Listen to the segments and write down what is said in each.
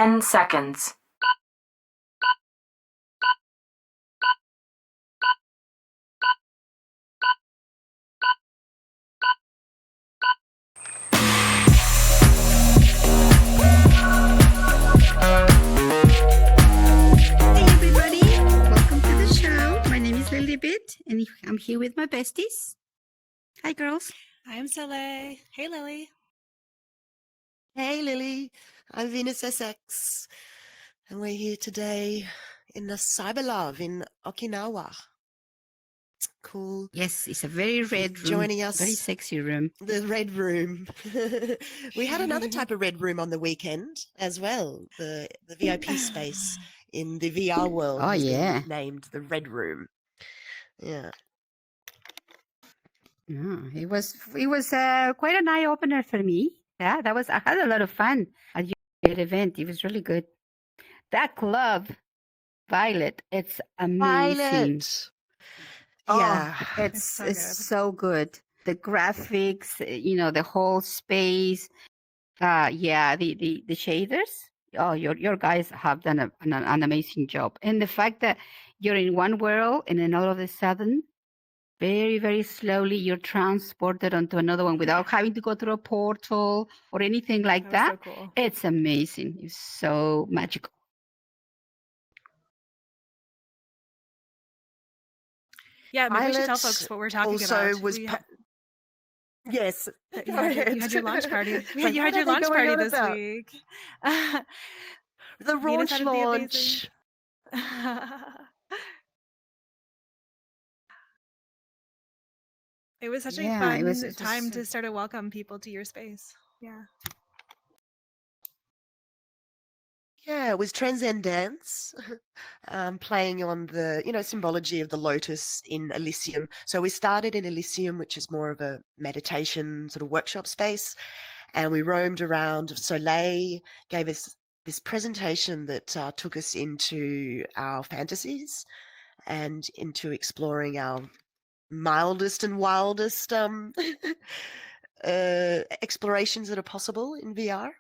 10 seconds. Hey everybody, welcome to the show. My name is Lilybit and I'm here with my besties. Hi girls. I'm Soleil. Hey, Lily. Hey Lily, I'm venussx, and we're here today in the CyberLove in Okinawa. Cool. Yes, it's a very red room. Joining us. Very sexy room. The red room. We had another type of red room on the weekend as well. The VIP space in the VR world has been named the red room. Yeah. It was quite an eye opener for me. Yeah, I had a lot of fun at your event. It was really good. That club, Violet, it's amazing. Violet. Oh, Yeah. it's so good. The graphics, the whole space. The shaders. Oh, your guys have done an amazing job. And the fact that you're in one world and then all of a sudden, very, very slowly, you're transported onto another one without having to go through a portal or anything like that. So cool. It's amazing. It's so magical. Yeah, maybe we should tell Violet folks what we're talking also about. was Yes. You had your launch party. You had your launch party this week. The launch. It was such a fun time to start to welcome people to your space. Yeah. Yeah, it was Transcendence, playing on the, symbology of the lotus in Elysium. So we started in Elysium, which is more of a meditation sort of workshop space, and we roamed around. Soleil gave us this presentation that took us into our fantasies and into exploring our mildest and wildest explorations that are possible in VR.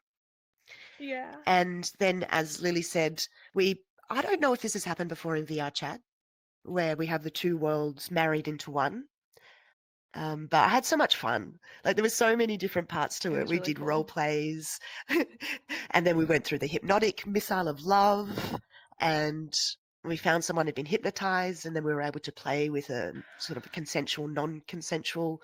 Yeah. And then, as Lily said, I don't know if this has happened before in vrchat, where we have the two worlds married into one. But I had so much fun. Like, there were so many different parts to it. We really did cool. role plays, and then we went through the hypnotic missile of love, and we found someone who'd been hypnotized, and then we were able to play with a sort of consensual, non-consensual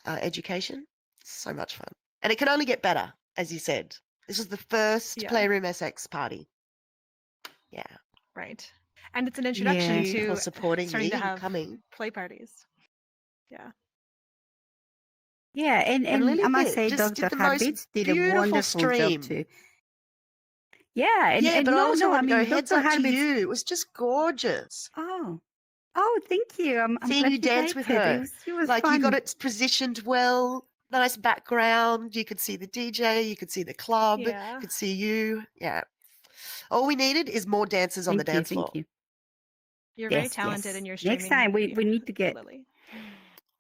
education. So much fun. And it can only get better, as you said. This was the first Playroom SX party. Yeah. Right. And it's an introduction to supporting starting to me have coming. play parties. Yeah. Yeah, and I must say, just Dr. Habits did a wonderful stream. job too. Yeah, and but I also want to go Dr. heads up Habits, to you. It was just gorgeous. Oh, thank you. I'm seeing glad you dance with her. It was like fun. You got it positioned well. Nice background. You could see the DJ. You could see the club. You could see you. Yeah. All we needed is more dancers on the dance floor. Thank you. You're very talented in your streaming. Next time we need to get. Lily.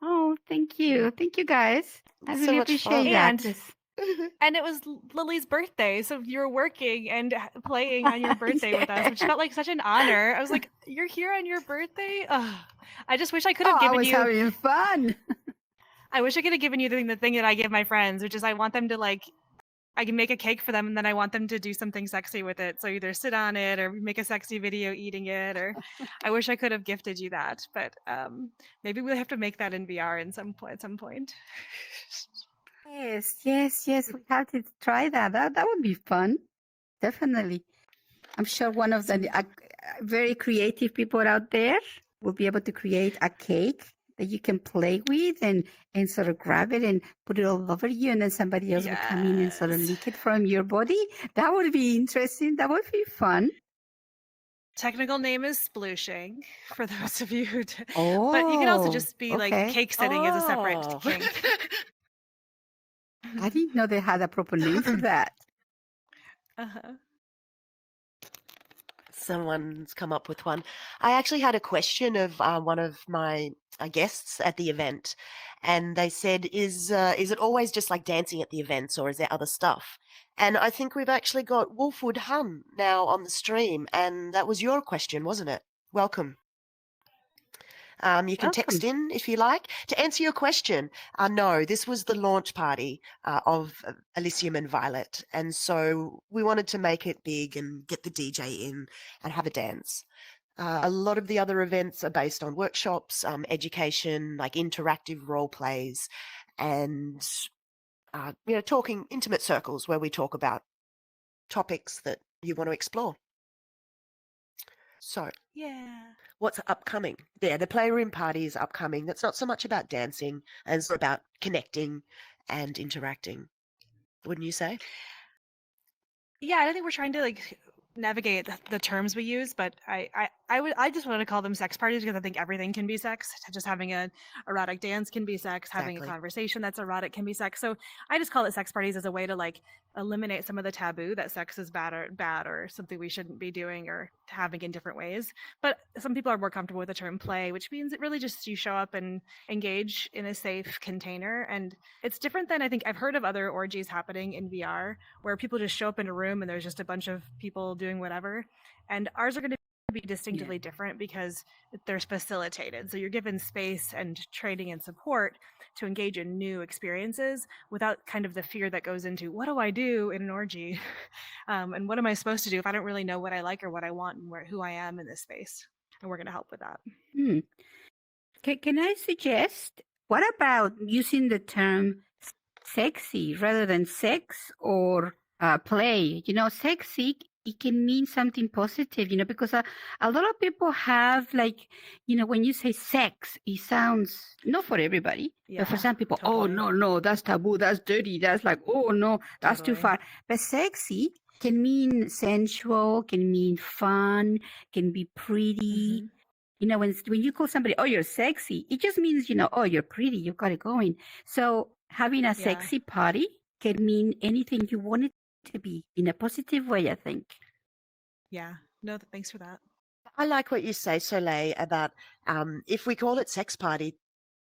Oh, thank you. Thank you, guys. I really appreciate that. And it was Lily's birthday, so you were working and playing on your birthday with us, which felt like such an honor. I was like, "You're here on your birthday?" I just wish I could have given you. I was having fun. I wish I could have given you the thing that I give my friends, which is I want them to I can make a cake for them, and then I want them to do something sexy with it. So either sit on it or make a sexy video eating it, or I wish I could have gifted you that. But maybe we'll have to make that in VR at some point. Yes. We have to try that. That would be fun. Definitely. I'm sure one of the very creative people out there will be able to create a cake that you can play with and sort of grab it and put it all over you, and then somebody else will come in and sort of lick it from your body. That would be interesting. That would be fun. Technical name is splooshing, for those of you who but you can also just be like cake sitting as a separate kink. I didn't know they had a proper name for that. Someone's come up with one. I actually had a question of one of my guests at the event, and they said, is it always just like dancing at the events, or is there other stuff? And I think we've actually got Wolfwood Hun now on the stream, and that was your question, wasn't it? Welcome. You can text in if you like. To answer your question, no, this was the launch party of Elysium and Violet. And so we wanted to make it big and get the DJ in and have a dance. A lot of the other events are based on workshops, education, like interactive role plays, and talking intimate circles where we talk about topics that you want to explore. So Yeah. what's upcoming? Yeah, the Playroom party is upcoming. That's not so much about dancing as about connecting and interacting. Wouldn't you say? Yeah, I don't think we're trying to like navigate the terms we use, but I just wanted to call them sex parties because I think everything can be sex. Just having a erotic dance can be sex. Having a Exactly. conversation that's erotic can be sex. So I just call it sex parties as a way to like eliminate some of the taboo that sex is bad or something we shouldn't be doing or having in different ways. But some people are more comfortable with the term play, which means it really just you show up and engage in a safe container. And it's different than I think I've heard of other orgies happening in VR where people just show up in a room and there's just a bunch of people doing whatever. And ours are going to be distinctively different because they're facilitated. So you're given space and training and support to engage in new experiences without kind of the fear that goes into what do I do in an orgy and what am I supposed to do if I don't really know what I like or what I want and who I am in this space. And we're going to help with that. Can I suggest, what about using the term sexy rather than sex or play? Sexy, it can mean something positive, because a lot of people have when you say sex, it sounds, not for everybody, but for some people, totally. oh, no, that's taboo, that's dirty, that's like, oh, no, that's too far. But sexy can mean sensual, can mean fun, can be pretty. When you call somebody, oh, you're sexy, it just means, oh, you're pretty, you got it going. So having a sexy party can mean anything you want it to be in a positive way, I think. Yeah. No, thanks for that. I like what you say, Soleil, about if we call it sex party,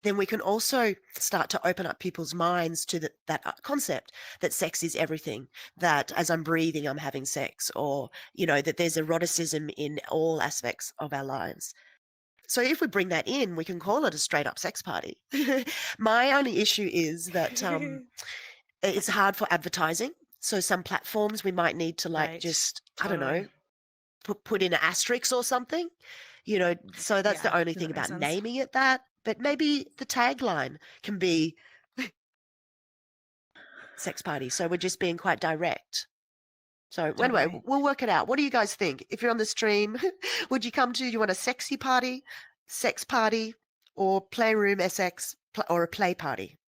then we can also start to open up people's minds to that concept that sex is everything, that as I'm breathing, I'm having sex, or, that there's eroticism in all aspects of our lives. So if we bring that in, we can call it a straight up sex party. My only issue is that it's hard for advertising. So some platforms we might need to I don't know, put in an asterisk or something, so that's the only thing about naming it that. But maybe the tagline can be sex party. So we're just being quite direct. So anyway, we'll work it out. What do you guys think? If you're on the stream, do you want a sexy party, sex party, or Playroom SX, or a play party?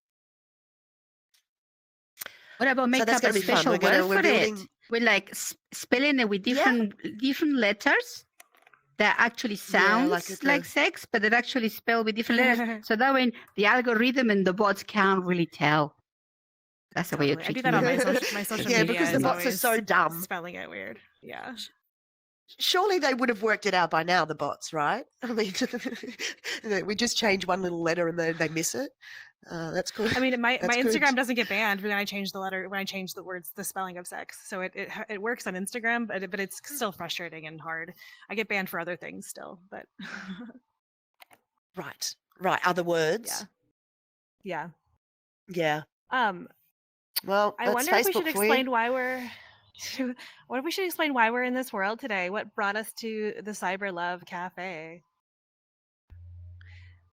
What about make up a special word for it? We're spelling it with different letters that actually sounds like sex, but it actually spelled with different letters. So that way the algorithm and the bots can't really tell. That's the way you're treating it. I do that on my social media. Yeah, because the bots are so dumb. Spelling it weird. Yeah. Surely they would have worked it out by now, the bots, right? I mean, we just change one little letter and they miss it. That's good. I mean, my Instagram doesn't get banned when I change the letter, when I change the words, the spelling of sex. So it works on Instagram, but it's still frustrating and hard. I get banned for other things still, but. Right. Other words. Yeah. Well, I wonder if we should explain why we're. What if we should explain why we're in this world today? What brought us to the CyberLove Cafe?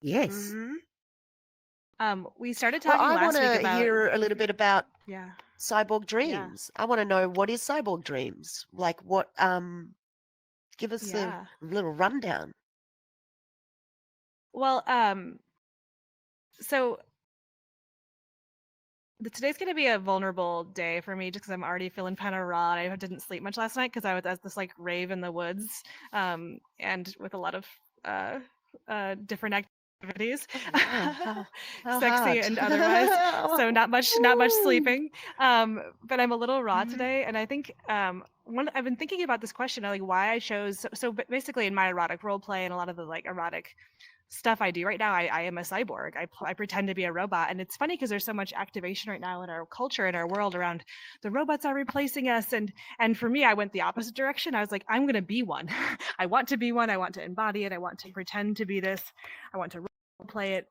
Yes. We started talking last week about. I want to hear a little bit about Cyborg Dreams. Yeah. I want to know, what is Cyborg Dreams? Like what? Give us a little rundown. Well, so today's going to be a vulnerable day for me just because I'm already feeling kind of raw. I didn't sleep much last night because I was at this rave in the woods and with a lot of different activities, Yeah. How sexy hard. and otherwise. So not much Ooh. sleeping. But I'm a little raw Mhm. today, and I think I've been thinking about this question, like why I chose. So basically, in my erotic role play and a lot of the like erotic stuff I do right now, I am a cyborg. I pretend to be a robot, and it's funny because there's so much activation right now in our culture, in our world, around the robots are replacing us, and for me, I went the opposite direction. I was like, I'm gonna be one. I want to be one. I want to embody it. I want to pretend to be this. I want to role play it.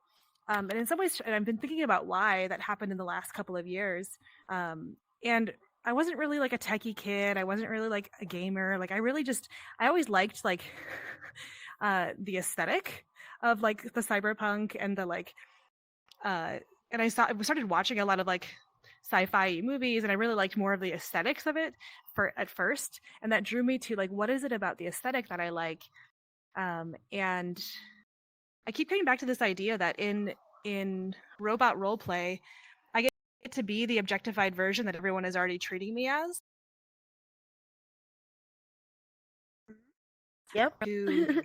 And in some ways, and I've been thinking about why that happened in the last couple of years. And I wasn't really like a techie kid. I wasn't really like a gamer. Like I always liked like the aesthetic of like the cyberpunk and the like and I started watching a lot of like sci-fi movies, and I really liked more of the aesthetics of it for at first, and that drew me to like what is it about the aesthetic that I like. And I keep coming back to this idea that in robot role play I get to be the objectified version that everyone is already treating me as. Yep. To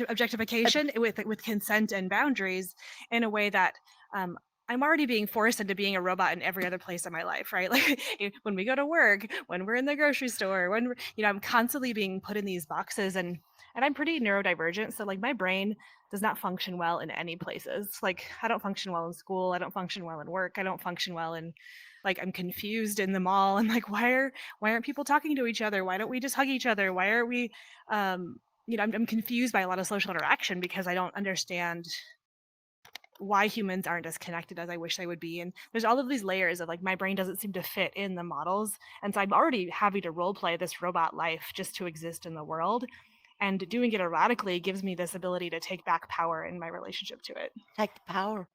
objectification with consent and boundaries in a way that I'm already being forced into being a robot in every other place in my life, right? Like when we go to work, when we're in the grocery store, when I'm constantly being put in these boxes, and I'm pretty neurodivergent, so like my brain does not function well in any places. Like I don't function well in school, I don't function well in work, I don't function well in like I'm confused in the mall. I'm like, why aren't people talking to each other? Why don't we just hug each other? Why aren't we I'm confused by a lot of social interaction because I don't understand why humans aren't as connected as I wish they would be. And there's all of these layers of like my brain doesn't seem to fit in the models. And so I'm already having to role play this robot life just to exist in the world. And doing it erotically gives me this ability to take back power in my relationship to it. Take the power.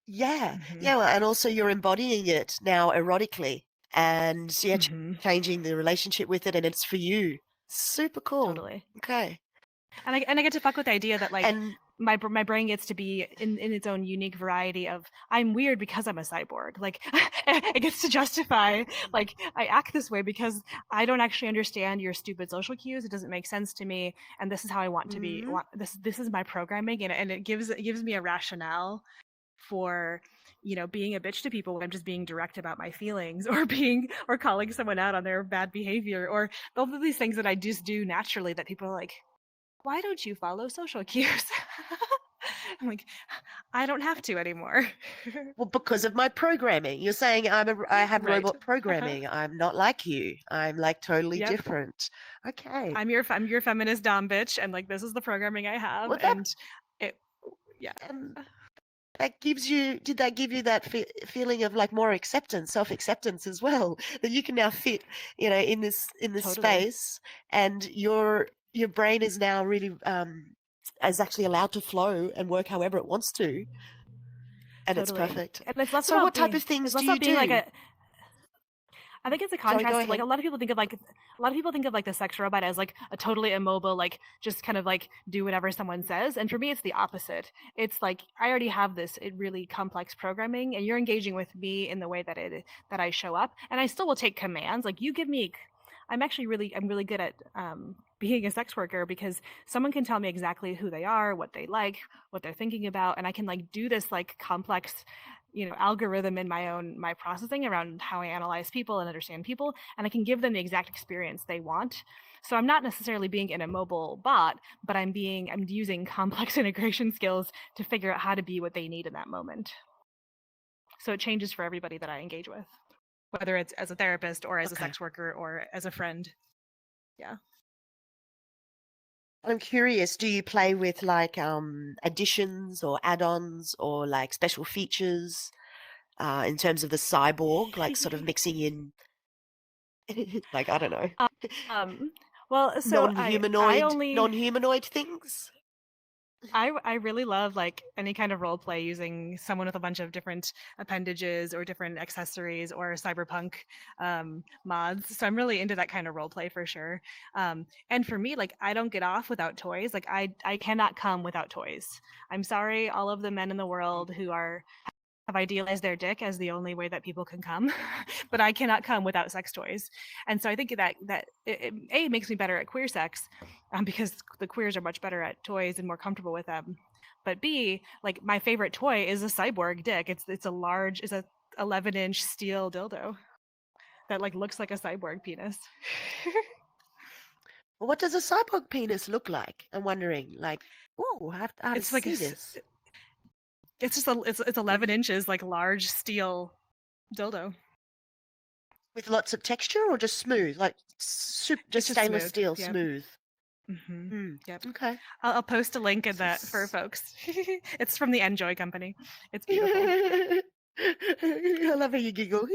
Yeah. Mm-hmm. Yeah. Well, and also you're embodying it now erotically, and yeah, Mm-hmm. changing the relationship with it, and it's for you. Super cool. Totally. Okay. And I get to fuck with the idea that like And my brain gets to be in its own unique variety of I'm weird because I'm a cyborg. Like it gets to justify like I act this way because I don't actually understand your stupid social cues. It doesn't make sense to me, and this is how I want to be. This is my programming, and it gives me a rationale for being a bitch to people when I'm just being direct about my feelings, or calling someone out on their bad behavior, or both of these things that I just do naturally that people are like, why don't you follow social cues? I'm like, I don't have to anymore. well, because of my programming, you're saying I have Right. robot programming. I'm not like you. I'm like totally Yep. different. Okay. I'm your feminist dom bitch, and like this is the programming I have, Well, and it, yeah. That gives you, did that give you that feeling of like more acceptance, self-acceptance as well, that you can now fit, in this Totally. space, and your brain is now really is actually allowed to flow and work however it wants to, and it's Totally. perfect. And it's less So about what type being, of things it's do less you about being like do? I think it's a Sorry, go contrast to like ahead. a lot of people think of like the sex robot as like a totally immobile, like just kind of like do whatever someone says. And for me, it's the opposite. It's like I already have this really complex programming, and you're engaging with me in the way that I show up, and I still will take commands. Like you give me, I'm really good at being a sex worker because someone can tell me exactly who they are, what they like, what they're thinking about, and I can like do this like complex algorithm in my processing around how I analyze people and understand people, and I can give them the exact experience they want. So I'm not necessarily being an immobile bot, but I'm using complex integration skills to figure out how to be what they need in that moment. So it changes for everybody that I engage with, whether it's as a therapist or as a sex worker or as a friend. Yeah. I'm curious, do you play with like additions or add-ons or like special features in terms of the cyborg, like sort of mixing in like, I don't know, Well, so I only non-humanoid things? I really love like any kind of role play using someone with a bunch of different appendages or different accessories or cyberpunk mods. So I'm really into that kind of role play for sure. And for me, like I don't get off without toys. Like I cannot come without toys. I'm sorry, all of the men in the world who are idealized their dick as the only way that people can come, but I cannot come without sex toys. And so I think that it makes me better at queer sex, because the queers are much better at toys and more comfortable with them. But B, like my favorite toy is a cyborg dick. It's a 11-inch steel dildo that like looks like a cyborg penis. Well, what does a cyborg penis look like? I'm wondering. Like, oh, I have to It's like see this. it's just it's 11 inches, like large steel dildo with lots of texture, or just smooth, like just stainless smooth. steel, Yep. smooth. Yep. Okay. I'll post a link in that for folks. It's from the Enjoy company. It's beautiful. I love how you giggle.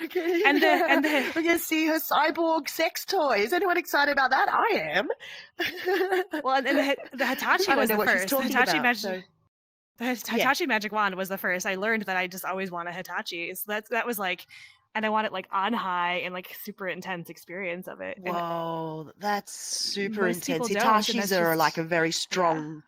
Okay. And the we're gonna see her cyborg sex toy. Is anyone excited about that? I am. Well, and the Hitachi was the first. The Hitachi Magic. The Hitachi Magic Wand was the first. I learned that I just always want a Hitachi. So that was like, and I want it like on high and like super intense experience of it. Whoa, that's super most people intense. don't, and Hitachis that's are just- like a very strong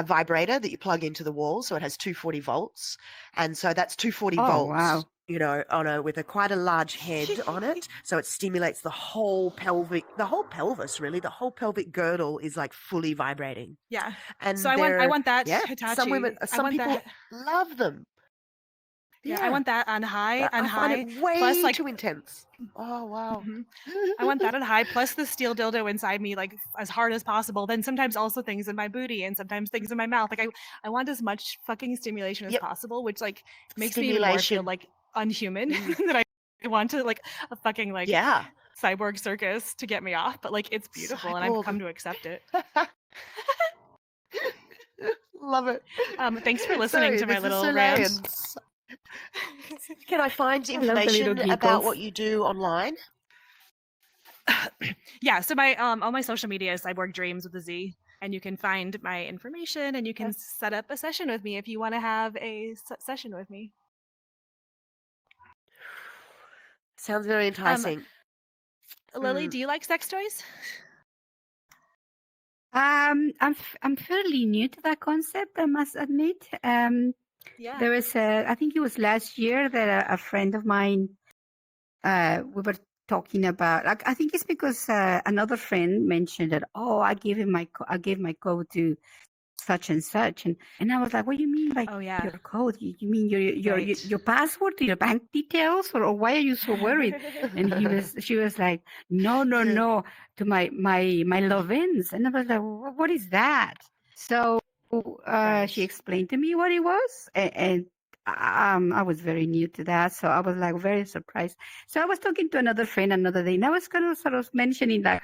vibrator that you plug into the wall, so it has 240 volts, and so that's 240 volts. Wow. You know, with quite a large head on it, so it stimulates the whole pelvic, the whole pelvis, really. The whole pelvic girdle is like fully vibrating. Yeah. And So I want that Hitachi. Some people love them. Yeah, I want that on high. I find it way plus, like, too intense. Oh wow! I want that on high. Plus the steel dildo inside me, like as hard as possible. Then sometimes also things in my booty and sometimes things in my mouth. Like I want as much fucking stimulation as possible, which like makes me even more feel like unhuman. That I want to like a fucking like cyborg circus to get me off. But like it's beautiful, and I've come to accept it. Love it. Thanks for listening to my little rant. Can I find information about what you do online? Yeah, so my all my social media is Cyborg Dreams with a Z, and you can find my information, and you can set up a session with me if you want to have a session with me. Sounds very enticing. Lily, do you like sex toys? I'm fairly new to that concept, I must admit. There was I think it was last year that a friend of mine, we were talking about. I think it's because another friend mentioned that. Oh, I gave my code to such and such, and I was like, what do you mean by your code? You mean your password to your bank details, or why are you so worried? And she was like, no, to my love-ins, and I was like, what is that? So she explained to me what it was, and I was very new to that, so I was like very surprised. So I was talking to another friend another day, and I was kind of sort of mentioning like,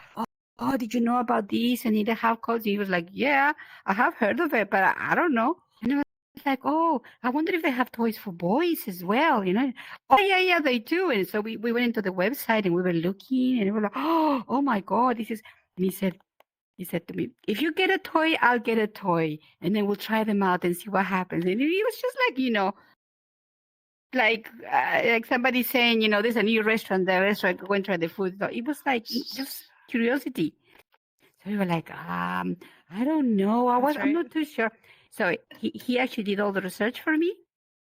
oh, did you know about this? And they have codes. He was like, yeah, I have heard of it, but I don't know. And I was like, oh, I wonder if they have toys for boys as well, you know? Oh, yeah, they do. And so we went into the website and we were looking, and we were like, oh my God, this is. And he said to me, if you get a toy, I'll get a toy, and then we'll try them out and see what happens. And he was just like, you know, like somebody saying, you know, there's a new restaurant there, so go and try the food. So it was like just curiosity. So we were like, I don't know. I'm not too sure. So he actually did all the research for me.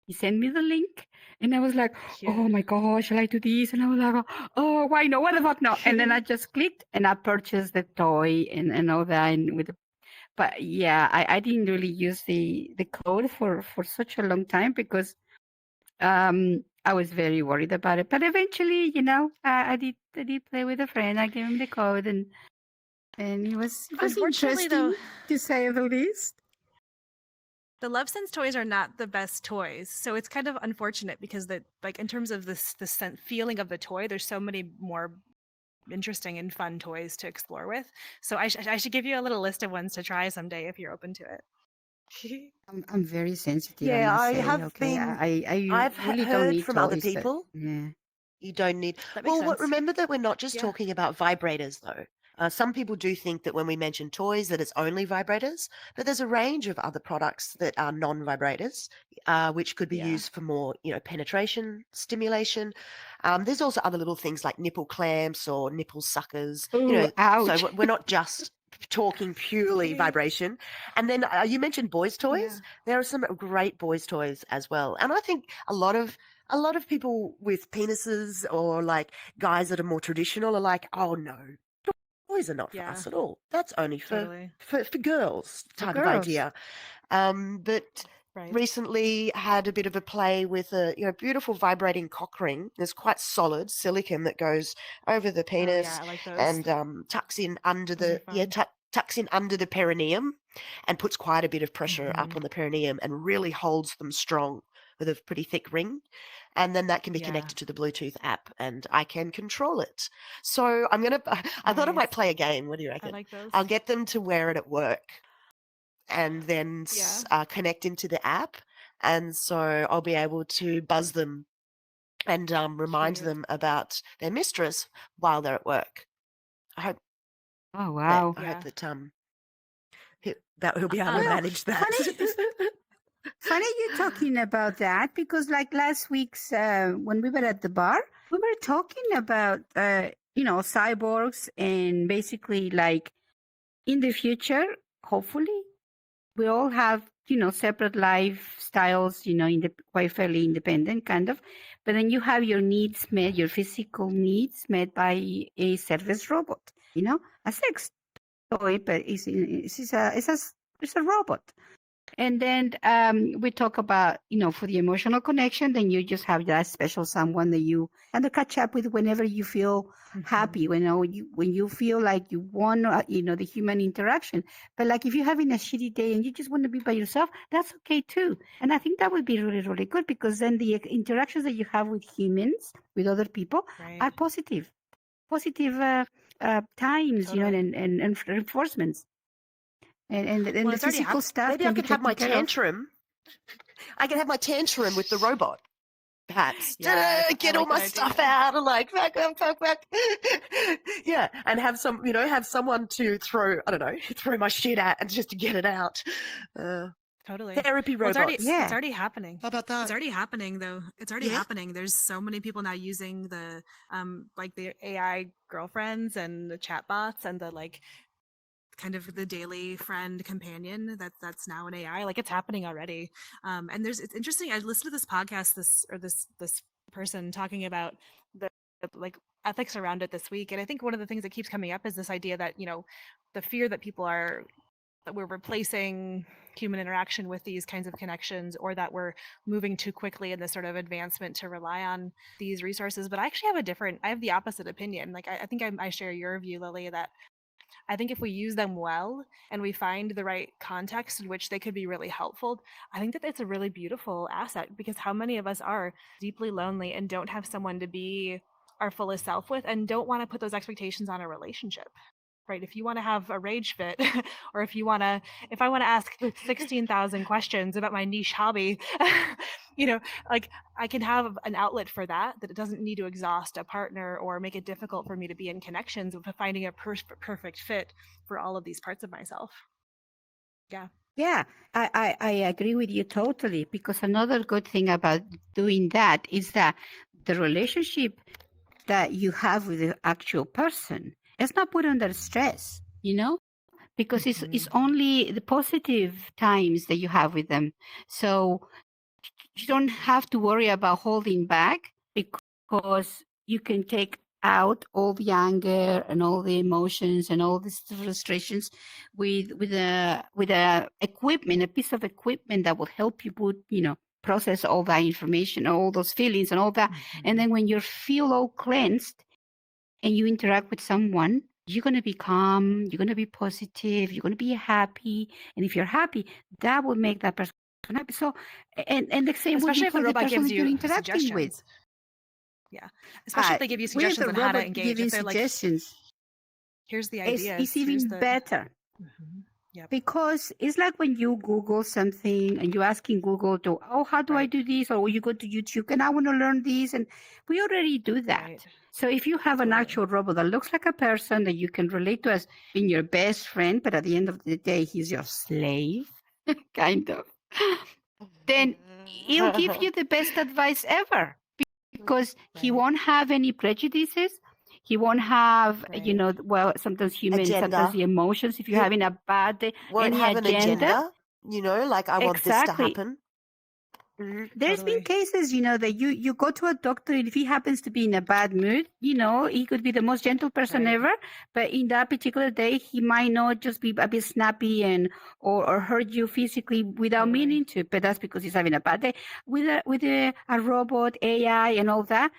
He sent me the link, and I was like, oh my gosh, shall I do this? And I was like, oh, why no? What the fuck no? And then I just clicked and I purchased the toy and all that. And but yeah, I didn't really use the code for such a long time because I was very worried about it. But eventually, you know, I did play with a friend. I gave him the code, and it was interesting, though, to say the least. The LoveSense toys are not the best toys, so it's kind of unfortunate because like in terms of the feeling of the toy, there's so many more interesting and fun toys to explore with. So I should give you a little list of ones to try someday if you're open to it. I'm very sensitive. Yeah, I have been. I've really heard from other toys, people. Yeah. You don't need. Well, remember that we're not just talking about vibrators, though. Some people do think that when we mention toys that it's only vibrators, but there's a range of other products that are non-vibrators, which could be used for more, you know, penetration, stimulation. There's also other little things like nipple clamps or nipple suckers. Ooh, you know, ouch. so we're not just talking purely Okay. vibration. And then you mentioned boys' toys. Yeah. There are some great boys' toys as well. And I think a lot of people with penises or like guys that are more traditional are like, oh no, toys are not for Yeah. us at all. That's only for Totally. for girls For type of girls. idea. But Right. recently had a bit of a play with a beautiful vibrating cock ring. There's quite solid silicone that goes over the Oh penis yeah, I like those. and tucks in under Those are the fun. tucks in under the perineum and puts quite a bit of pressure up Mhm. on the perineum and really holds them strong with a pretty thick ring. And then that can be Yeah. connected to the Bluetooth app and I can control it. So I thought I might Nice. play a game. What do you I reckon? like those. I'll get them to wear it at work and then Yeah. connect into the app. And so I'll be able to buzz them and remind Cute. them about their mistress while they're at work. I hope Oh, wow. I Yeah. hope that he'll be able to Well, manage that. Funny you talking about that because like last week's when we were at the bar, we were talking about cyborgs and basically like in the future, hopefully we all have separate lifestyles, quite fairly independent kind of, but then you have your needs met, your physical needs met by a service robot, a sex toy, but it's a robot. And then we talk about, for the emotional connection, then you just have that special someone that you kind of catch up with whenever you feel happy, Mhm. when you feel like you want, the human interaction. But like if you're having a shitty day and you just want to be by yourself, that's okay too. And I think that would be really, really good because then the interactions that you have with humans, with other people, Right. are positive times, Totally. and reinforcements. And Well, the it's already physical stuff Maybe I can be could have my taken care of. tantrum. I could have my tantrum with the robot. Perhaps Yeah, I get like all my that stuff idea. out and like fuck. Yeah, and have someone to throw my shit at and just to get it out. Totally. Therapy Well, robots. Yeah. it's already happening. How about It's that? already happening though. It's already Yeah. happening. There's so many people now using the like the AI girlfriends and the chatbots and the like kind of the daily friend companion that's now an AI. Like it's happening already. And it's interesting. I listened to this podcast this person talking about the like ethics around it this week. And I think one of the things that keeps coming up is this idea that, the fear that people are that we're replacing human interaction with these kinds of connections or that we're moving too quickly in this sort of advancement to rely on these resources. But I actually I have the opposite opinion. Like I think I share your view, Lily, that I think if we use them well and we find the right context in which they could be really helpful, I think that it's a really beautiful asset because how many of us are deeply lonely and don't have someone to be our fullest self with and don't want to put those expectations on a relationship. Right. If you want to have a rage fit or if I want to ask 16,000 questions about my niche hobby, like I can have an outlet for that it doesn't need to exhaust a partner or make it difficult for me to be in connections with finding a perfect fit for all of these parts of myself. Yeah. Yeah, I agree with you totally because another good thing about doing that is that the relationship that you have with the actual person is not put under stress, because it's only the positive times that you have with them. So you don't have to worry about holding back because you can take out all the anger and all the emotions and all these frustrations with a equipment, a piece of equipment that will help you process all that information, all those feelings and all that. And then when you feel all cleansed and you interact with someone, you're going to be calm, you're going to be positive, you're going to be happy. And if you're happy, that will make that person happy. So, and the same will Especially be if the for the robot person gives that you're you interacting with. suggestions. Yeah. Especially if they give you suggestions on how to engage. Giving If they're suggestions, like, here's the ideas. it's even better. Yep. Because it's like when you Google something and you're asking Google to, how do I do this? Or you go to YouTube and I want to learn this. And we already do that. Right. So if you have an actual robot that looks like a person that you can relate to as being your best friend, but at the end of the day, he's your slave, kind of, then he'll give you the best advice ever because he won't have any prejudices. He won't have, Right. well, sometimes humans, sometimes Agenda. the emotions. If you're having a bad day, Won't any have an agenda, like I want this to exactly. happen. Mhm. There's been Totally. cases, that you go to a doctor, and if he happens to be in a bad mood, he could be the most gentle person Right. ever, but in that particular day, he might not just be a bit snappy or hurt you physically without Totally. meaning to, but that's because he's having a bad day. With a robot, AI, and all that,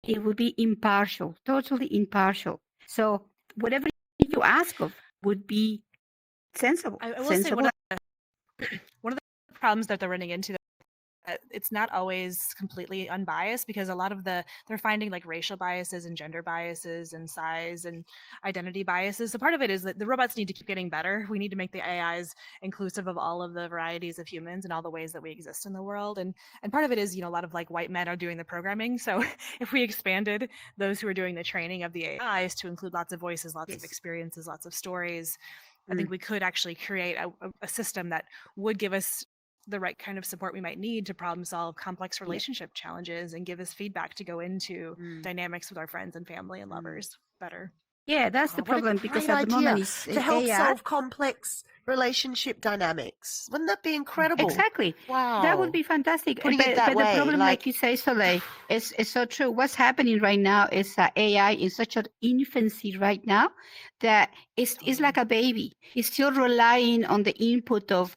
it would be impartial, totally impartial. So whatever you ask of would be sensible. I will say one of the problems that they're running into, it's not always completely unbiased, because a lot of they're finding like racial biases and gender biases and size and identity biases. So part of it is that the robots need to keep getting better. We need to make the AIs inclusive of all of the varieties of humans and all the ways that we exist in the world. And part of it is, a lot of like white men are doing the programming. So if we expanded those who are doing the training of the AIs to include lots of voices, lots of experiences, lots of stories, I think we could actually create a system that would give us the right kind of support we might need to problem solve complex relationship challenges and give us feedback to go into dynamics with our friends and family and lovers better. Yeah, that's the What a problem, because great at the moment idea it's to help AI. solve complex relationship dynamics. Wouldn't that be incredible? Exactly. Wow. That would be fantastic. Putting it that but way, the problem, like you say, Soleil, is so true. What's happening right now is that AI in such an infancy right now that it's like a baby. It's still relying on the input of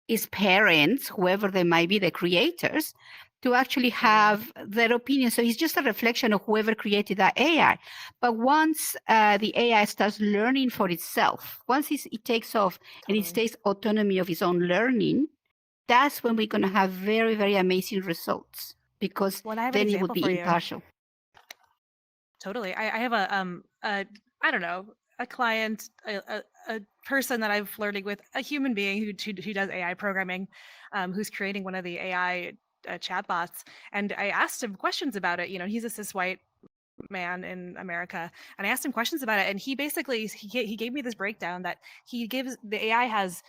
its parents, whoever they might be, the creators, to actually have their opinion. So it's just a reflection of whoever created that AI. But once the AI starts learning for itself, once it takes off and it takes autonomy of its own learning, that's when we're going to have very, very amazing results, because then it would be impartial. Totally. I have I don't know, a client, a person that I'm flirting with, a human being who does AI programming, who's creating one of the AI chatbots. And I asked him questions about it. He's a cis white man in America, and I asked him questions about it, and he basically he gave me this breakdown that the AI has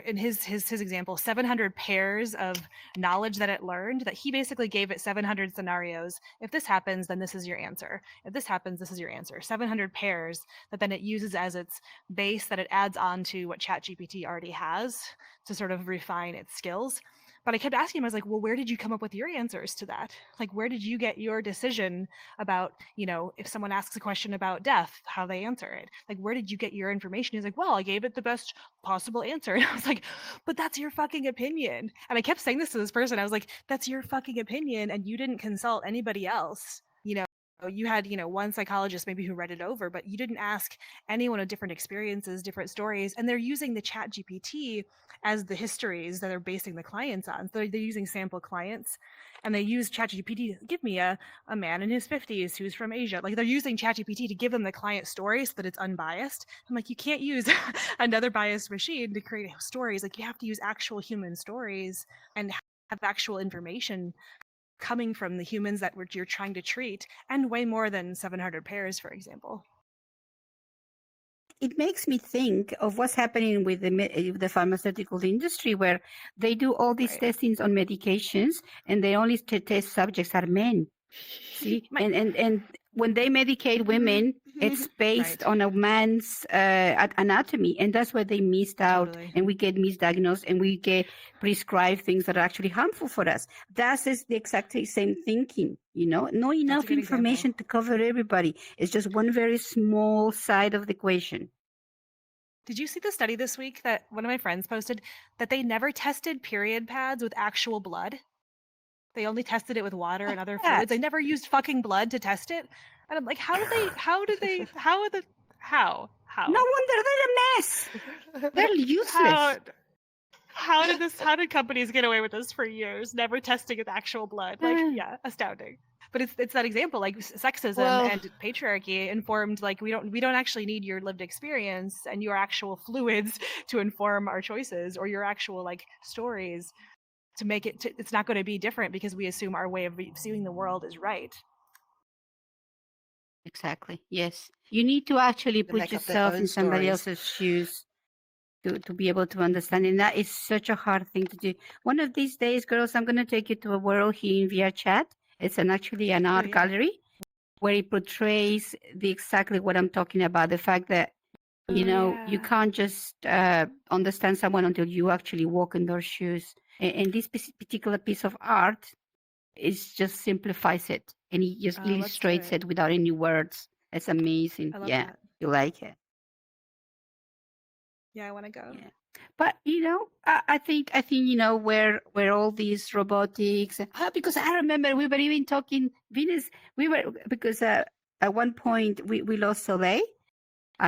in his example 700 pairs of knowledge that it learned, that he basically gave it 700 scenarios. If this happens, then this is your answer. If this happens, this is your answer. 700 pairs that then it uses as its base, that it adds on to what ChatGPT already has to sort of refine its skills. But I kept asking him, I was like, well, where did you come up with your answers to that? Like, where did you get your decision about, if someone asks a question about death, how they answer it? Like, where did you get your information? He's like, well, I gave it the best possible answer. And I was like, but that's your fucking opinion. And I kept saying this to this person. I was like, that's your fucking opinion, and you didn't consult anybody else. You had, one psychologist maybe who read it over, but you didn't ask anyone of different experiences, different stories, and they're using the Chat GPT as the histories that they're basing the clients on. So they're using sample clients, and they use ChatGPT to give me a man in his 50s who's from Asia. Like, they're using ChatGPT to give them the client story so that it's unbiased. I'm like, you can't use another biased machine to create stories. Like, you have to use actual human stories and have actual information coming from the humans that you're trying to treat, and way more than 700 pairs, for example. It makes me think of what's happening with the pharmaceutical industry, where they do all these testings on medications, and they only test subjects are men. See, and when they medicate women, it's based on a man's anatomy, and that's where they missed out, and we get misdiagnosed, and we get prescribed things that are actually harmful for us. That is the exact same thinking, not enough information to cover everybody. It's just one very small side of the equation. Did you see the study this week that one of my friends posted, that they never tested period pads with actual blood? They only tested it with water and other fluids. They never used fucking blood to test it. And I'm like, how? No wonder they're a mess. They're useless. How did companies get away with this for years, never testing with actual blood? Like, yeah, astounding. But it's that example, like sexism and patriarchy informed, like, we don't actually need your lived experience and your actual fluids to inform our choices, or your actual like stories to make it it's not going to be different, because we assume our way of seeing the world is right. Exactly. Yes. You need to actually put yourself in somebody else's shoes to be able to understand. And that is such a hard thing to do. One of these days, girls, I'm going to take you to a world here in vrchat. It's actually an art gallery. where it portrays exactly what I'm talking about. The fact that, you know, you can't just understand someone until you actually walk in their shoes. And this particular piece of art just simplifies it, and he just illustrates it without any words. It's amazing. I love Yeah, that. you like it. Yeah, I want to go. Yeah. But you know, I think you know where all these robotics. Because I remember we were even talking Venus. We were because at one point we lost Soleil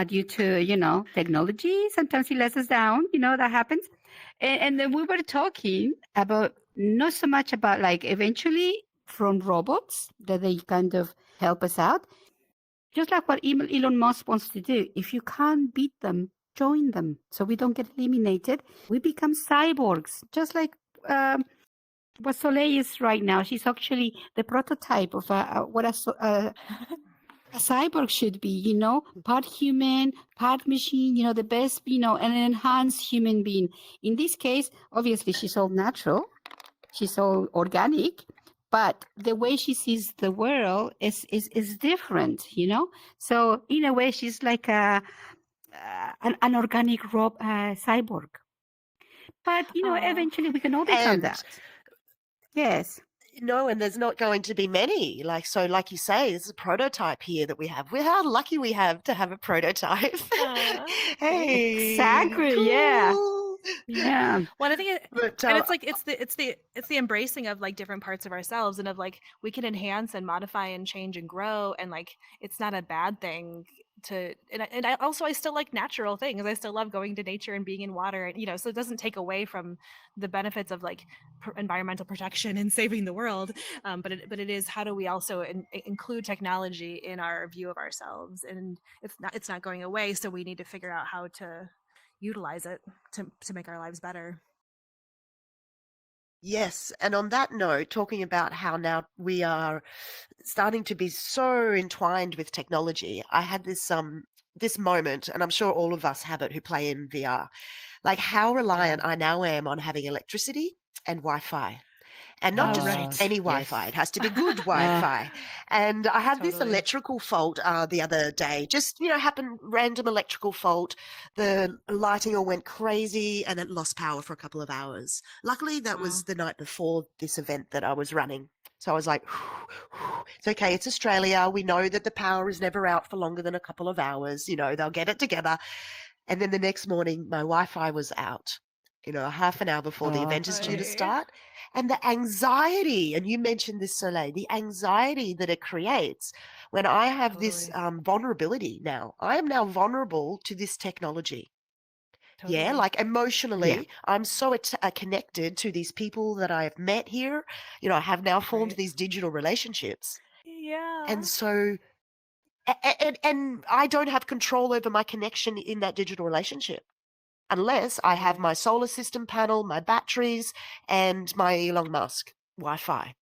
due to, you know, technology. Sometimes he lets us down. You know that happens. And then we were talking about not so much about like eventually from robots that they kind of help us out, just like what Elon Musk wants to do. If you can't beat them, join them, so we don't get eliminated. We become cyborgs, just like what Soleil is right now. She's actually the prototype of what a cyborg should be, you know, part human, part machine, you know, the best, you know, an enhanced human being. In this case, obviously, she's all natural, she's all organic, but the way she sees the world is different, you know. So in a way, she's like an organic cyborg. But you know, eventually, we can all become that. Yes. No, and there's not going to be many. Like you say, this is a prototype here that we have. How lucky we have to have a prototype. Hey, exactly. cool. Yeah. Well, I think it, But, and it's like it's the embracing of like different parts of ourselves, and of like we can enhance and modify and change and grow, and like it's not a bad thing to. And I also I still like natural things. I still love going to nature and being in water, and you know, so it doesn't take away from the benefits of like environmental protection and saving the world. But it is, how do we also include technology in our view of ourselves? And it's not going away, so we need to figure out how to utilize it to make our lives better. Yes, and on that note, talking about how now we are starting to be so entwined with technology, I had this moment, and I'm sure all of us have it who play in VR, like how reliant I now am on having electricity and Wi-Fi. And not just any Wi-Fi. It has to be good Wi-Fi. And I had this electrical fault the other day. Just, you know, happened, random electrical fault. The lighting all went crazy and it lost power for a couple of hours. Luckily, that was the night before this event that I was running. So I was like, it's okay, it's Australia. We know that the power is never out for longer than a couple of hours. You know, they'll get it together. And then the next morning, my Wi-Fi was out, you know, half an hour before the event is due to start. And the anxiety, and you mentioned this, Soleil, the anxiety that it creates when I have this vulnerability now. I am now vulnerable to this technology. Yeah, like emotionally, I'm so connected to these people that I have met here. You know, I have now formed these digital relationships. Yeah. And so, and I don't have control over my connection in that digital relationship, unless I have my solar system panel, my batteries, and my Elon Musk Wi-Fi.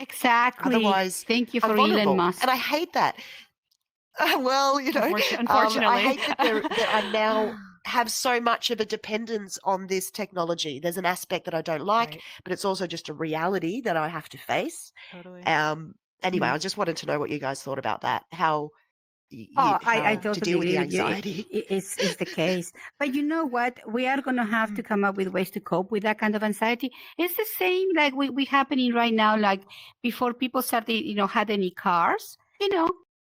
Exactly. Otherwise, thank you I'm for vulnerable. Elon Musk. And I hate that. Well, you know, Unfortunately, I hate that I now have so much of a dependence on this technology. There's an aspect that I don't like, but it's also just a reality that I have to face. Anyway, I just wanted to know what you guys thought about that. How I to totally deal with agree the with you. anxiety. It's the case. But you know what? We are going to have to come up with ways to cope with that kind of anxiety. It's the same like we happening right now. Like before people started, you know, had any cars, you know,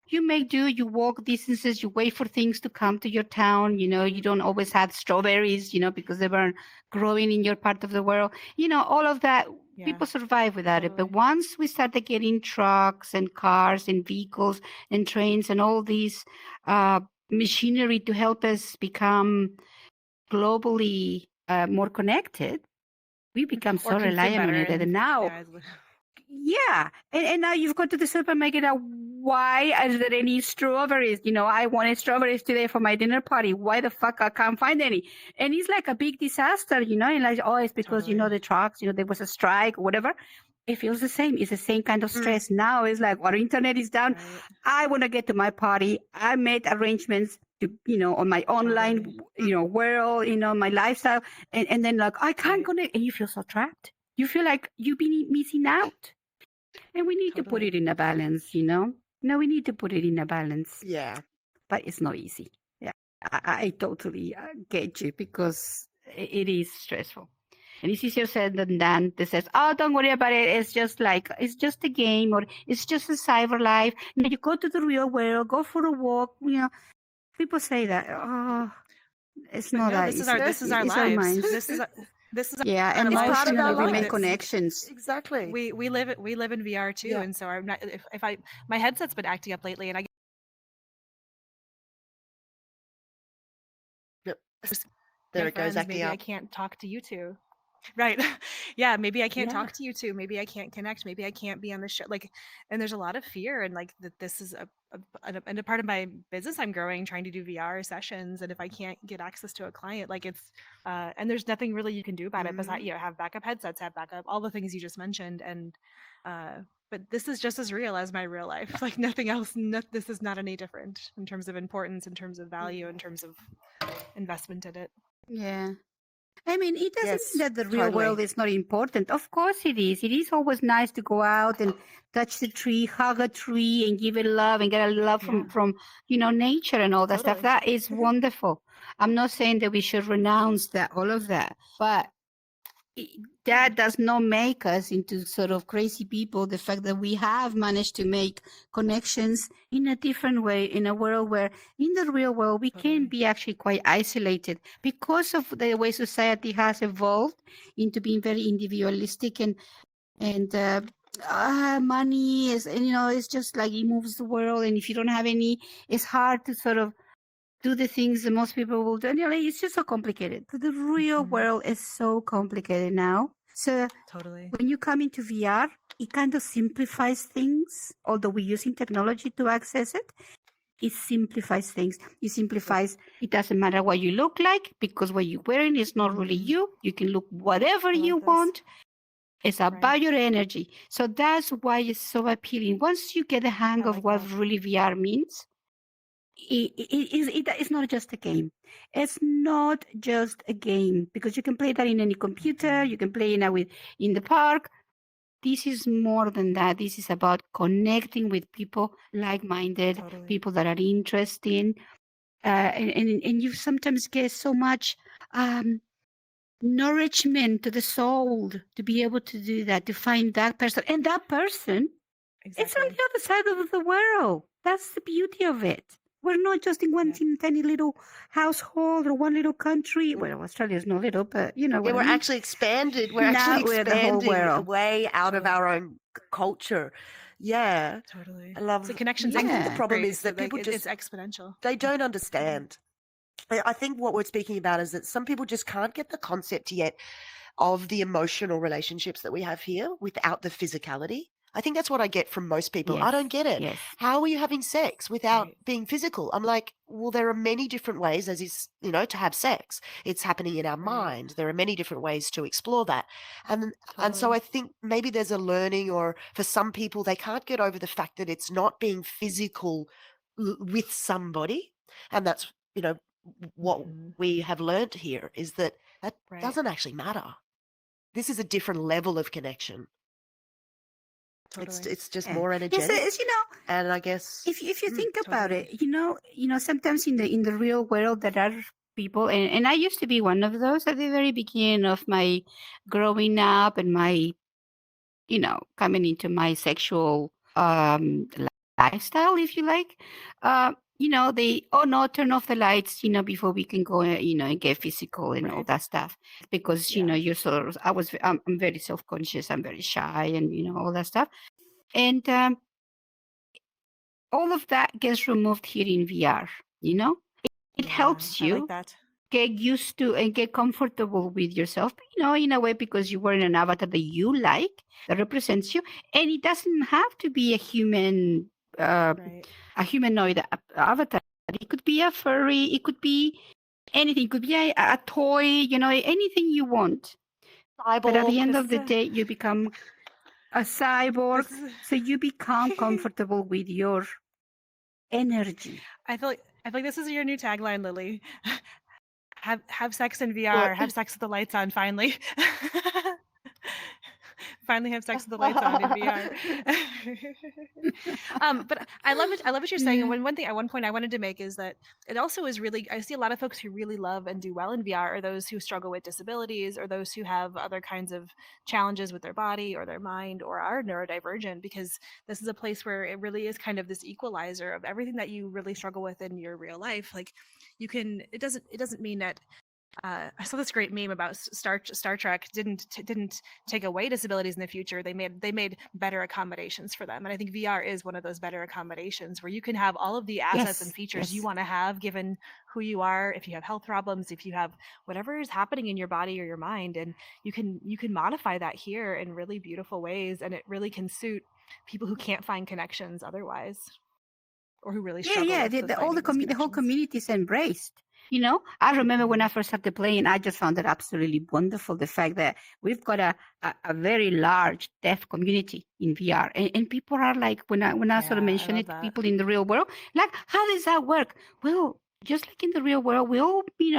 you make do, you walk distances, you wait for things to come to your town. You know, you don't always have strawberries, you know, because they weren't growing in your part of the world. You know, all of that. People survive without it. But once we started getting trucks and cars and vehicles and trains and all these machinery to help us become globally more connected, we become so reliant on it. And now, and now you've gone to the supermarket. Why are there any strawberries? You know, I wanted strawberries today for my dinner party. Why the fuck I can't find any? And it's like a big disaster, you know, and like, oh, it's because, you know, the trucks, you know, there was a strike or whatever. It feels the same. It's the same kind of stress. Now it's like our internet is down. I want to get to my party. I made arrangements to, you know, on my online, you know, world, you know, my lifestyle. And then like, I can't connect. And you feel so trapped. You feel like you've been missing out. And we need to put it in a balance, you know? No, we need to put it in a balance, Yeah. but it's not easy. Yeah, I totally get you because it is stressful. And it's easier said than done. That says, "Oh, don't worry about it. It's just a game, or it's just a cyber life. You know, you go to the real world, go for a walk." You know, people say that. Oh, it's But not no, that this is easy. our Yes. It's our lives. minds. This is Yeah, our and lives. part of especially our when we make lives. connections. Exactly. We live in VR too, Yeah. and so I'm not. If I my headset's been acting up lately, and I Yep. just There my it goes, friends, acting maybe I up. can't talk to you two. Right. Yeah, maybe I can't Yeah. talk to you too. Maybe I can't connect. Maybe I can't be on the show. Like, and there's a lot of fear, and like that this is and a part of my business I'm growing, trying to do VR sessions. And if I can't get access to a client, like it's and there's nothing really you can do about it besides, you know, have backup headsets, have backup, all the things you just mentioned. And but this is just as real as my real life. Like nothing else. This is not any different in terms of importance, in terms of value, in terms of investment in it. Yeah. I mean, it doesn't Yes, mean that the real world totally. is not important. Of course it is. It is always nice to go out and touch the tree, hug a tree, and give it love and get a love Yeah. from nature and all that stuff. Totally. That is wonderful. I'm not saying that we should renounce all of that, but that does not make us into sort of crazy people. The fact that we have managed to make connections in a different way in a world where in the real world we can be actually quite isolated because of the way society has evolved into being very individualistic and money is, and it's just like it moves the world, and if you don't have any, it's hard to sort of do the things that most people will do. And it's just so complicated. The real world is so complicated now. So Totally. when you come into VR, it kind of simplifies things. Although we're using technology to access it, it simplifies things. It simplifies. It doesn't matter what you look like because what you're wearing is not really you. You can look whatever you want. It's about your energy. So that's why it's so appealing. Once you get the hang of what really VR means, it's not just a game. It's not just a game because you can play that in any computer. You can play it in the park. This is more than that. This is about connecting with people like-minded, people that are interested. And you sometimes get so much nourishment to the soul to be able to do that, to find that person. And that person, it's on the other side of the world. That's the beauty of it. We're not just in one tiny little household or one little country. Well, Australia is not little, but you know what we're I mean. actually expanded. We're Now actually we're the whole expanding world. way out of our own culture. Yeah. Totally. I love the connections. I think the Yeah. problem is that Like, people it's just exponential. they don't understand. I think what we're speaking about is that some people just can't get the concept yet of the emotional relationships that we have here without the physicality. I think that's what I get from most people. I don't get it. Yes. How are you having sex without being physical? I'm like, well, there are many different ways as is, to have sex. It's happening in our mind. There are many different ways to explore that. And so I think maybe there's a learning, or for some people, they can't get over the fact that it's not being physical with somebody. And that's, what we have learned here is that doesn't actually matter. This is a different level of connection. It's just more energetic. Yes, and I guess if you think about it, sometimes in the real world there are people, and I used to be one of those at the very beginning of my growing up and my, coming into my sexual lifestyle, if you like. No, turn off the lights, before we can go, and get physical and all that stuff. Because, you're sort of, I'm very self-conscious, I'm very shy and, all that stuff. And all of that gets removed here in VR, It helps you like that. get used to and get comfortable with yourself, in a way, because you're wearing an avatar that you like, that represents you. And it doesn't have to be a human, a humanoid avatar. It could be a furry, it could be anything, it could be a toy, anything you want. But at the end of the day, you become a cyborg, so you become comfortable with your energy. I feel like this is your new tagline, Lily. Have sex in VR. Have sex with the lights on. Finally, finally have sex with the lights on in VR. But I love it. I love what you're saying. And one thing, at one point, I wanted to make is that it also is really. I see a lot of folks who really love and do well in VR are those who struggle with disabilities or those who have other kinds of challenges with their body or their mind or are neurodivergent, because this is a place where it really is kind of this equalizer of everything that you really struggle with in your real life. Like, you can. It doesn't mean that. I saw this great meme about Star Trek didn't take away disabilities in the future. They made better accommodations for them, and I think VR is one of those better accommodations where you can have all of the assets and features you want to have given who you are. If you have health problems, if you have whatever is happening in your body or your mind, and you can modify that here in really beautiful ways, and it really can suit people who can't find connections otherwise, or who really struggle. The whole community is embraced. You know, I remember when I first started playing, I just found it absolutely wonderful, the fact that we've got a very large deaf community in VR. And people are like, when I sort of mention it to people in the real world, like, how does that work? Well, just like in the real world, we all, we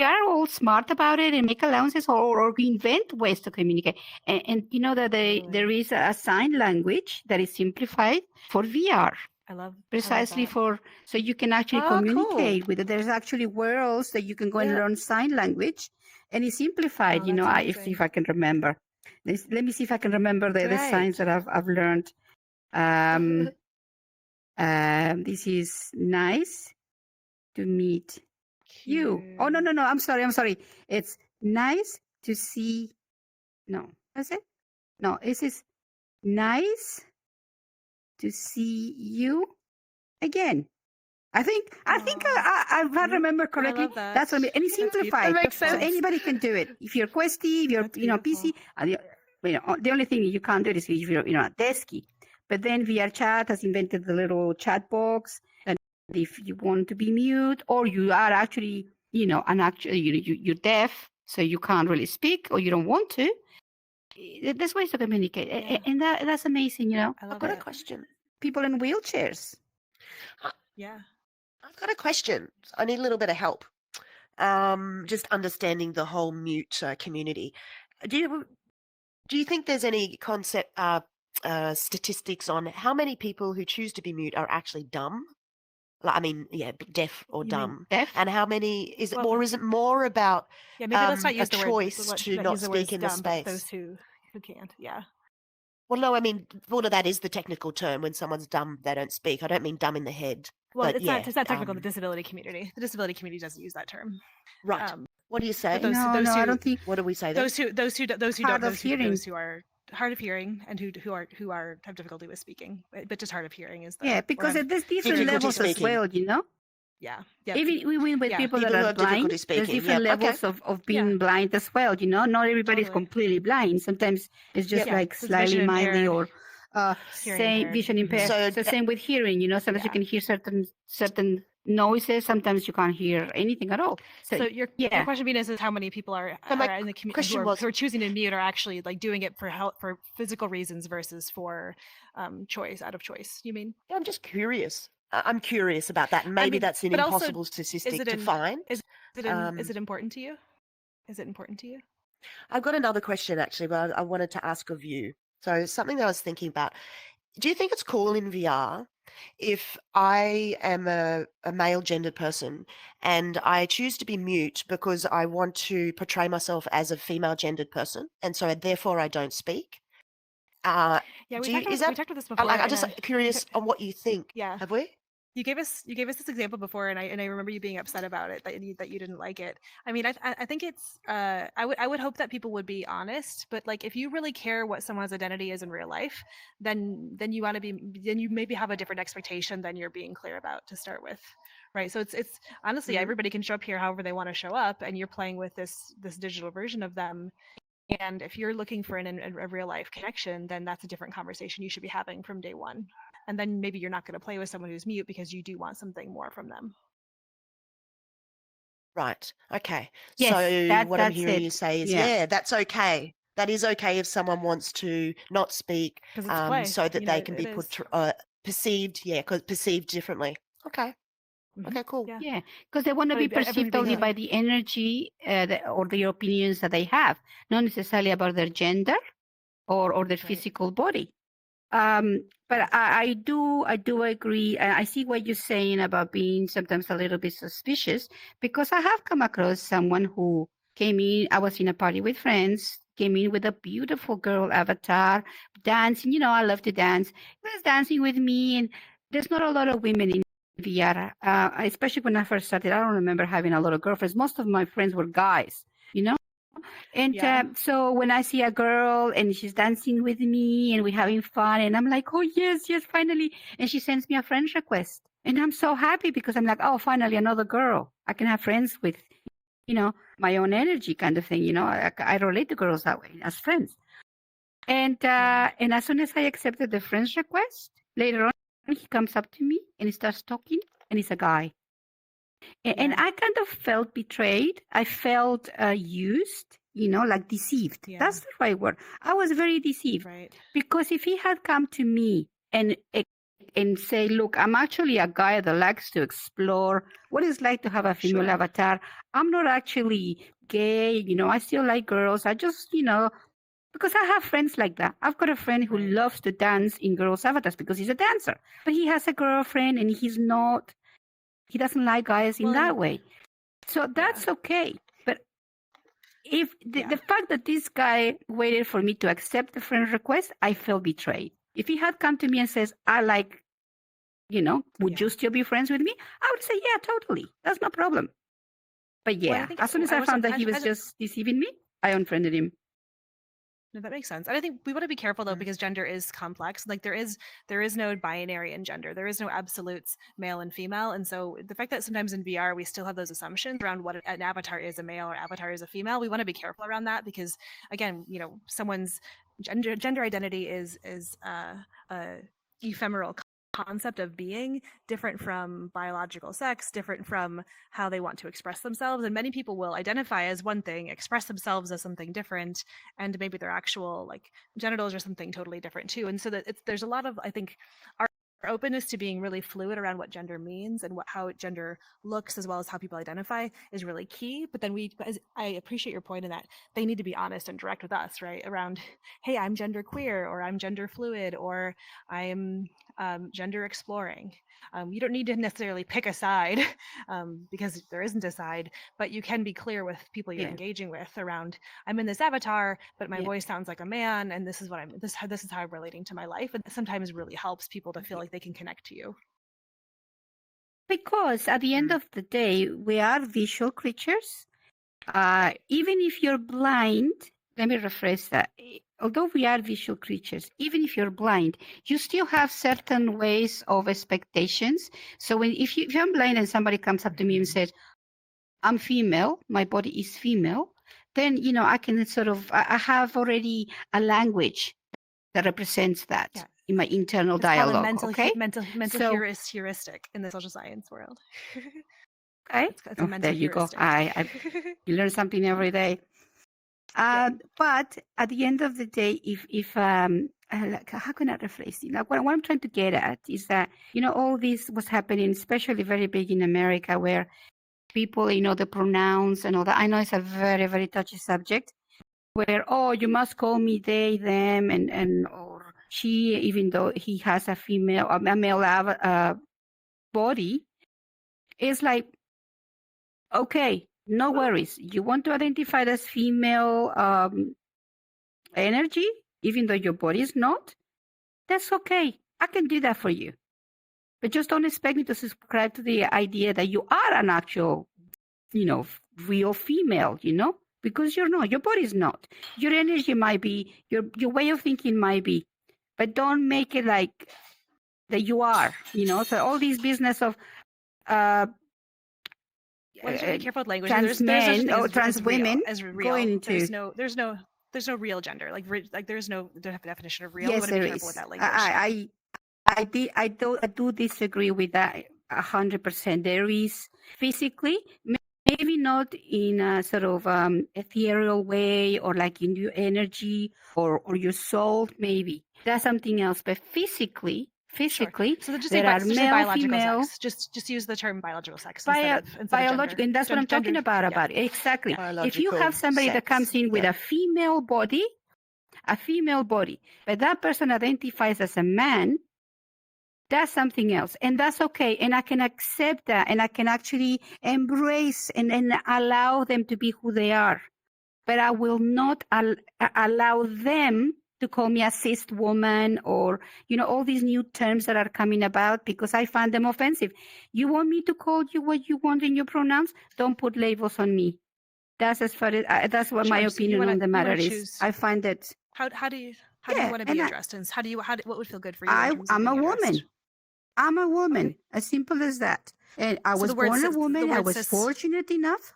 are all smart about it and make allowances or we invent ways to communicate. And you know that there is a sign language that is simplified for VR. Precisely so you can actually communicate with it. There's actually worlds that you can go and learn sign language, and it's simplified. If I can remember, let me see if I can remember the signs that I've learned. This is nice to meet you. Oh no, I'm sorry. It's nice to see. No, is it? No, this is nice to see you again. I think if I remember correctly, that's what I mean. And it's simplified. That makes sense. So anybody can do it. If you're Questy, if you're PC, the only thing you can't do it is if you're a desky. But then VRChat has invented the little chat box, and if you want to be mute or you are actually you're deaf, so you can't really speak or you don't want to, there's ways to communicate, and that's amazing. I've got a question. People in wheelchairs. I've got a question. I need a little bit of help. Just understanding the whole mute community. Do you think there's any statistics on how many people who choose to be mute are actually dumb? Deaf or dumb. Deaf? And how many is it more about maybe let's not use a choice to not speak in the space? Those who can't, Well, no, that is the technical term. When someone's dumb, they don't speak. I don't mean dumb in the head. Well, it's not technical. The disability community. The disability community doesn't use that term. Right. What do you say? I don't think. What do we say? Those who don't. Those who are hard of hearing and who have difficulty with speaking, but just hard of hearing is the because there's different levels as well. Yeah. Even with people that are blind, there's different levels of being blind as well. Not everybody's completely blind. Sometimes it's just like slightly mildly or vision impaired. So same with hearing. Sometimes you can hear certain noises. Sometimes you can't hear anything at all. So your question, Venus, is how many people are in the community who are choosing to mute are actually like doing it for physical reasons versus for out of choice. You mean? Yeah, I'm just curious. I'm curious about that, and maybe that's an impossible statistic to find. Is it important to you? Is it important to you? I've got another question actually, but I wanted to ask of you. So something that I was thinking about. Do you think it's cool in VR if I am a male gendered person and I choose to be mute because I want to portray myself as a female gendered person, and so therefore I don't speak? We talked about this before. I'm just curious on what you think. Yeah. Have we? You gave us this example before, and I remember you being upset about it, that you didn't like it. I mean, I think it's I would hope that people would be honest, but like if you really care what someone's identity is in real life, then you maybe have a different expectation than you're being clear about to start with, right? So it's honestly everybody can show up here however they want to show up, and you're playing with this digital version of them. And if you're looking for a real life connection, then that's a different conversation you should be having from day one. And then maybe you're not going to play with someone who's mute because you do want something more from them. Right. Okay. Yes, so what I'm hearing you say is, that's okay. That is okay if someone wants to not speak, so that they can be perceived. Yeah, because perceived differently. Okay. Okay, cool. Yeah, because they want to be perceived only by the energy or the opinions that they have, not necessarily about their gender or their physical body. But I do agree. I see what you're saying about being sometimes a little bit suspicious, because I have come across someone who came in. I was in a party with friends, came in with a beautiful girl avatar, dancing. I love to dance. He was dancing with me, and there's not a lot of women in VR, especially when I first started. I don't remember having a lot of girlfriends. Most of my friends were guys, And Yeah. so when I see a girl and she's dancing with me and we're having fun, and I'm like, oh, yes, finally. And she sends me a friend request. And I'm so happy because I'm like, oh, finally, another girl I can have friends with, my own energy kind of thing. I relate to girls that way as friends. And and as soon as I accepted the friend's request, later on, he comes up to me and he starts talking, and he's a guy. And I kind of felt betrayed. I felt used, like deceived. Yeah. That's the right word. I was very deceived. Right. Because if he had come to me and say, look, I'm actually a guy that likes to explore what it's like to have a female Sure. avatar. I'm not actually gay. I still like girls. I just, because I have friends like that. I've got a friend who Right. loves to dance in girls' avatars because he's a dancer. But he has a girlfriend and he doesn't like guys in that way. So that's okay. But if the fact that this guy waited for me to accept the friend request, I felt betrayed. If he had come to me and says, I like, would you still be friends with me? I would say, yeah, totally. That's no problem. But yeah, as soon as I found that he was just deceiving me, I unfriended him. No, that makes sense. And I think we want to be careful though, because gender is complex. Like there is no binary in gender. There is no absolutes male and female. And so the fact that sometimes in VR we still have those assumptions around what an avatar is a male or avatar is a female, we want to be careful around that, because again, someone's gender identity is a ephemeral concept of being, different from biological sex, different from how they want to express themselves. And many people will identify as one thing, express themselves as something different, and maybe their actual genitals are something totally different too. And so that there's a lot of, I think, our openness to being really fluid around what gender means and how gender looks, as well as how people identify, is really key. But then I appreciate your point in that they need to be honest and direct with us, right? Around, hey, I'm gender queer, or I'm gender fluid, or I'm gender exploring. You don't need to necessarily pick a side, because there isn't a side, but you can be clear with people you're engaging with around, I'm in this avatar, but my voice sounds like a man, and this is what this is how I'm relating to my life. And sometimes really helps people to feel like they can connect to you. Because at the end of the day, we are visual creatures. Even if you're blind, let me rephrase that. Although we are visual creatures, even if you're blind, you still have certain ways of expectations. So if I'm blind and somebody comes up to me and says, I'm female, my body is female, then, I can I have already a language that represents that in my internal dialogue. Mental heuristic in the social science world. Okay. It's a mental there you heuristic. Go. You learn something every day. But at the end of the day, if how can I rephrase it? Like what I'm trying to get at is that, all this was happening, especially very big in America, where people, the pronouns and all that. I know it's a very, very touchy subject, where, oh, you must call me they, them, and or she, even though he has a male body. It's like, okay, no worries. You want to identify as female energy, even though your body is not? That's okay. I can do that for you. But just don't expect me to subscribe to the idea that you are an actual, real female, because you're not. Your body is not. Your energy might be, your way of thinking might be, but don't make it like that you are, So all this business of Well, you should be careful with language. Trans men or trans women as real. Going into there's no real gender. Like there's no definition of real. Yes, you want to be there careful is. with that language. I do disagree with that 100%. There is physically, maybe not in a sort of ethereal way, or like in your energy or your soul, maybe that's something else. But physically, So there are male, female. Sex. Just use the term biological sex Biological, gender. and that's what I'm talking about. Exactly. If you have somebody that comes in with a female body, a female body, but that person identifies as a man, that's something else. And that's okay. And I can accept that. And I can actually embrace and allow them to be who they are. But I will not allow them to call me a cis woman or, all these new terms that are coming about because I find them offensive. You want me to call you what you want in your pronouns? Don't put labels on me. That's as far as that's what my Sure, so opinion on the matter is. choose. I find that How do you want to be addressed, and what would feel good for you? I'm a woman. I'm a woman. Okay. As simple as that. And I So was the word born a cis- the woman. I word was cis- fortunate enough.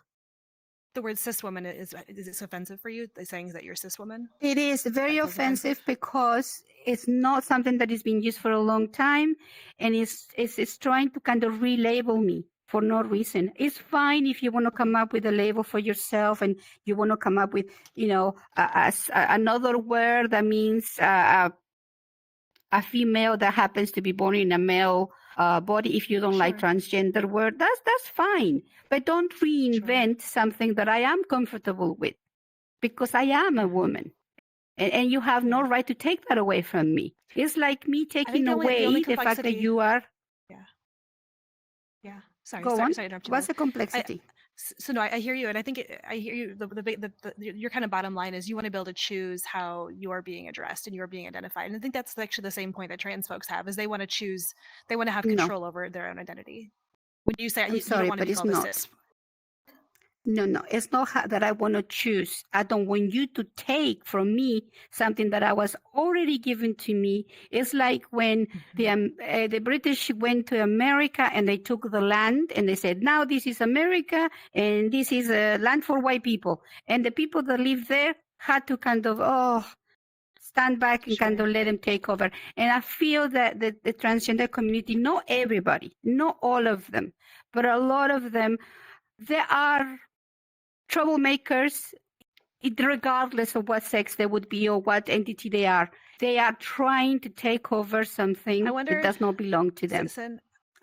The word cis woman is it offensive for you? They're saying that you're a cis woman? It is very That feels offensive because it's not something that is being used for a long time, and it's trying to kind of relabel me for no reason. It's fine if you want to come up with a label for yourself, and you want to come up with, another word that means a female that happens to be born in a male body. If you don't like transgender word, that's fine. But don't reinvent something that I am comfortable with, because I am a woman. And you have no right to take that away from me. It's like me taking away the fact that you are. Yeah. Sorry. Go on. Sorry, What's the complexity? So no, I hear you, and I think I hear you. Your kind of bottom line is you want to be able to choose how you are being addressed and you are being identified. And I think that's actually the same point that trans folks have: is they want to choose, they want to have control over their own identity. When you say you don't want to be called a cis. No, it's not that I want to choose. I don't want you to take from me something that I was already given to me. It's like when the British went to America and they took the land and they said, now this is America and this is a land for white people. And the people that live there had to kind of, stand back and kind of let them take over. And I feel that the transgender community, not everybody, not all of them, but a lot of them, they are troublemakers, regardless of what sex they would be or what entity they are. They are trying to take over something that does not belong to them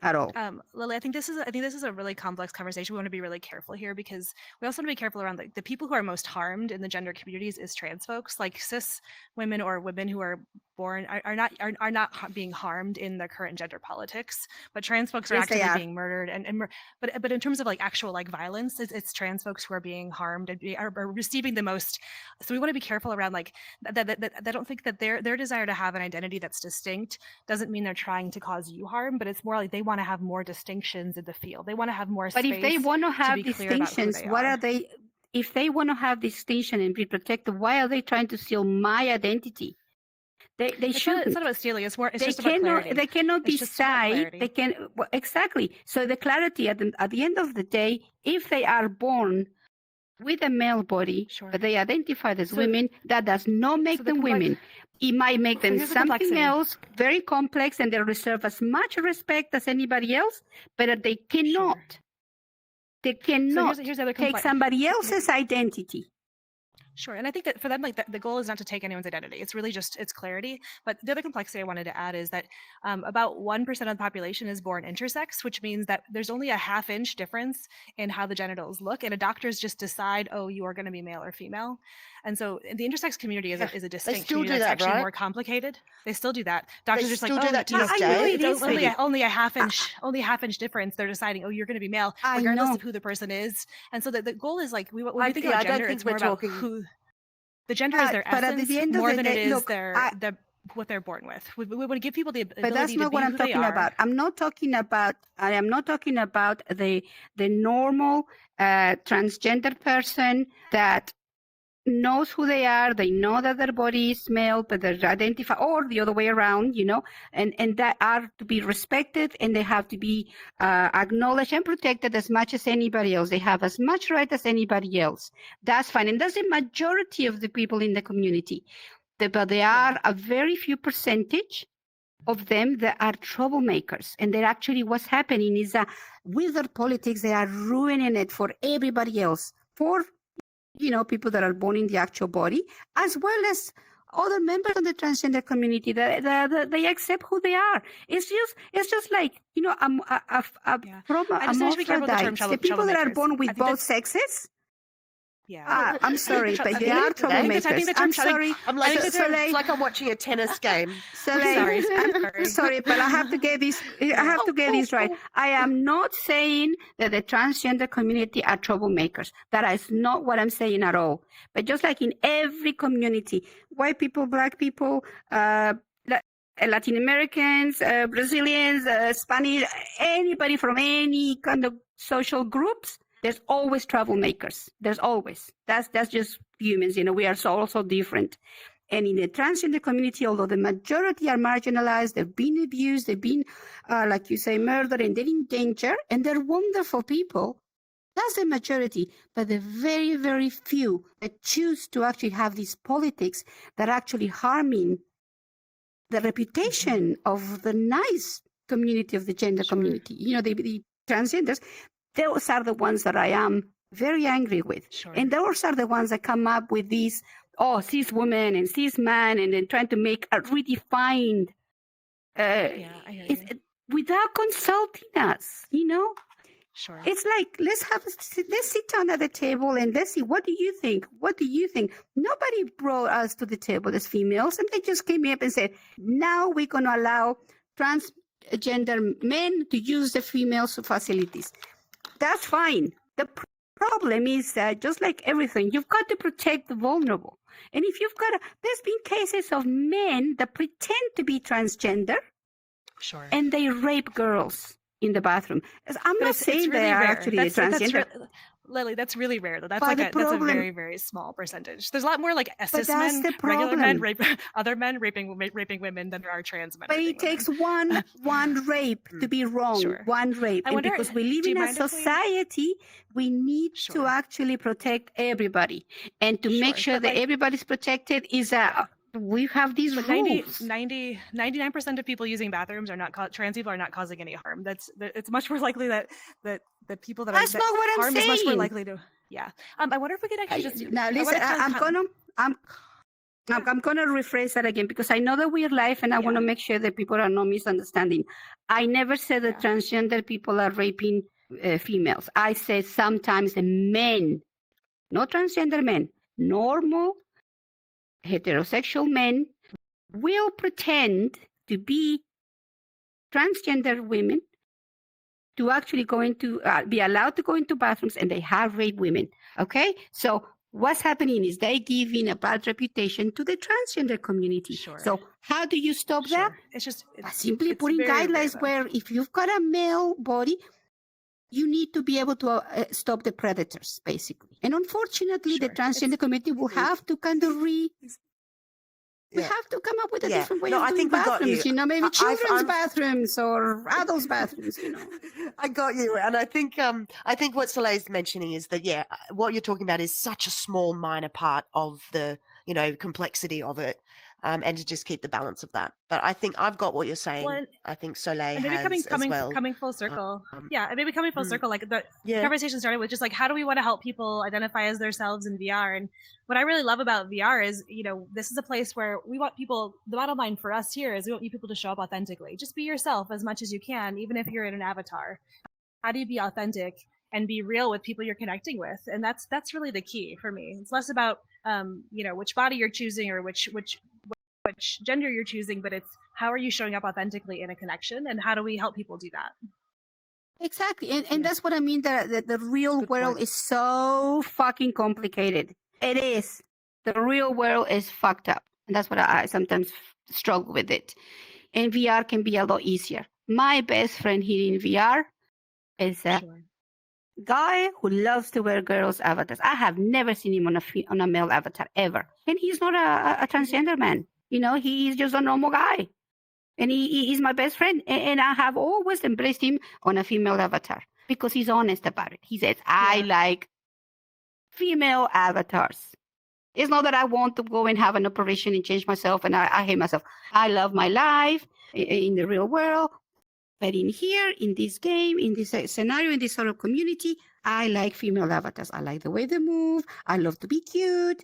at all. Lily, I think this is a really complex conversation. We want to be really careful here because we also want to be careful around the people who are most harmed in the gender communities is trans folks. Like cis women or women who are born are not being harmed in the current gender politics, but trans folks are actually being murdered but in terms of like actual like violence, it's trans folks who are being harmed and are receiving the most. So we want to be careful around like that. I don't think that their desire to have an identity that's distinct doesn't mean they're trying to cause you harm, but it's more like they want to have more distinctions in the field. They want to have more space. But if they want to have distinctions, what are they? If they want to have distinction and be protected, why are they trying to steal my identity? They shouldn't. It's not about stealing. It's just about clarity. They cannot decide. They can exactly. So the clarity at the end of the day, if they are born with a male body, but they identify as women, that does not make them women. It might make them something else, very complex, and they deserve as much respect as anybody else, but they cannot. They cannot take somebody else's identity. Sure, and I think that for them, like the goal is not to take anyone's identity. It's really just it's clarity. But the other complexity I wanted to add is that about 1% of the population is born intersex, which means that there's only a half-inch difference in how the genitals look, and a doctors just decide, oh, you are going to be male or female. And so the intersex community is a distinct community that's actually more complicated. They still do that. Doctors are just like, do that to this day. It's only a half-inch difference. They're deciding, oh, you're going to be male, regardless of who the person is. And so the goal is like when we think about gender, it's more about who. The gender is their essence more than it is what they're born with. We want to give people the ability but that's not what I'm talking about. I am not talking about the normal transgender person that knows who they are. They know that their body is male, but they're identified, or the other way around, and that are to be respected, and they have to be acknowledged and protected as much as anybody else. They have as much right as anybody else. That's fine, and that's the majority of the people in the community. But there are a very few percentage of them that are troublemakers, and that actually what's happening is that with their politics, they are ruining it for everybody else, for people that are born in the actual body, as well as other members of the transgender community that they accept who they are. It's just like the people that are born with both sexes. Yeah. I'm sorry, but they are I think troublemakers. the term I'm chubby- sorry. I'm like, think the it's like I'm watching a tennis game. Soleil, I'm sorry, but I have to get this. I have to get this right. I am not saying that the transgender community are troublemakers. That is not what I'm saying at all. But just like in every community, white people, black people, Latin Americans, Brazilians, Spanish, anybody from any kind of social groups, there's always troublemakers. There's always. That's just humans. We are so different. And in the transgender community, although the majority are marginalized, they've been abused, they've been, like you say, murdered, and they're in danger, and they're wonderful people. That's the majority. But the very, very few that choose to actually have these politics that are actually harming the reputation of the nice community of the gender community. The transgenders, those are the ones that I am very angry with. And those are the ones that come up with these, cis woman and cis man, and then trying to make a redefined, I hear you. without consulting us, Sure. It's like, let's sit down at the table and let's see, what do you think? What do you think? Nobody brought us to the table as females, and they just came up and said, now we're going to allow transgender men to use the females' facilities. That's fine. The problem is that, just like everything, you've got to protect the vulnerable. And if there's been cases of men that pretend to be transgender, and they rape girls in the bathroom. I'm not saying they are actually transgender. Lily, that's really rare. That's a very, very small percentage. There's a lot more like cis men, regular men, other men raping women than there are trans men. But it takes one rape to be wrong. One rape. And because we live in a society, we need to actually protect everybody. And to make sure that everybody's protected is we have these rules. 99% of people using bathrooms are not trans people are not causing any harm. It's much more likely that the people that that's are not what I'm harm saying. is much more likely to. Yeah. I wonder if we could actually just now listen. I'm gonna rephrase that again, because I know that we're live, and I want to make sure that people are not misunderstanding. I never said that transgender people are raping females. I said sometimes the men, not transgender men, normal heterosexual men will pretend to be transgender women to actually be allowed to go into bathrooms, and they have raped women. Okay? So what's happening is they giving a bad reputation to the transgender community. So how do you stop that? It's just by simply putting guidelines where if you've got a male body, you need to be able to stop the predators, basically. And unfortunately, the transgender community will have to kind of we have to come up with a different way of doing bathrooms, maybe children's bathrooms or adults' bathrooms, I got you. And I think what Soleil's mentioning is that, what you're talking about is such a small, minor part of the, complexity of it. And to just keep the balance of that. But I think I've got what you're saying. I think Soleil has as well. Coming full circle. And maybe coming full circle, like the conversation started with just like, how do we want to help people identify as themselves in VR? And what I really love about VR is, this is a place where we want people, the bottom line for us here is we want people to show up authentically. Just be yourself as much as you can, even if you're in an avatar. How do you be authentic and be real with people you're connecting with? And that's really the key for me. It's less about, which body you're choosing or which gender you're choosing, but it's how are you showing up authentically in a connection, and how do we help people do that? Exactly. And that's what I mean, that the real world is so fucking complicated. It is. The real world is fucked up. And that's what I sometimes struggle with it. And VR can be a lot easier. My best friend here in VR is a guy who loves to wear girls' avatars. I have never seen him on a male avatar, ever. And he's not a transgender man. He's just a normal guy. And he is my best friend. And I have always embraced him on a female avatar because he's honest about it. He says, I like female avatars. It's not that I want to go and have an operation and change myself and I hate myself. I love my life in the real world. But in here, in this game, in this scenario, in this sort of community, I like female avatars. I like the way they move. I love to be cute.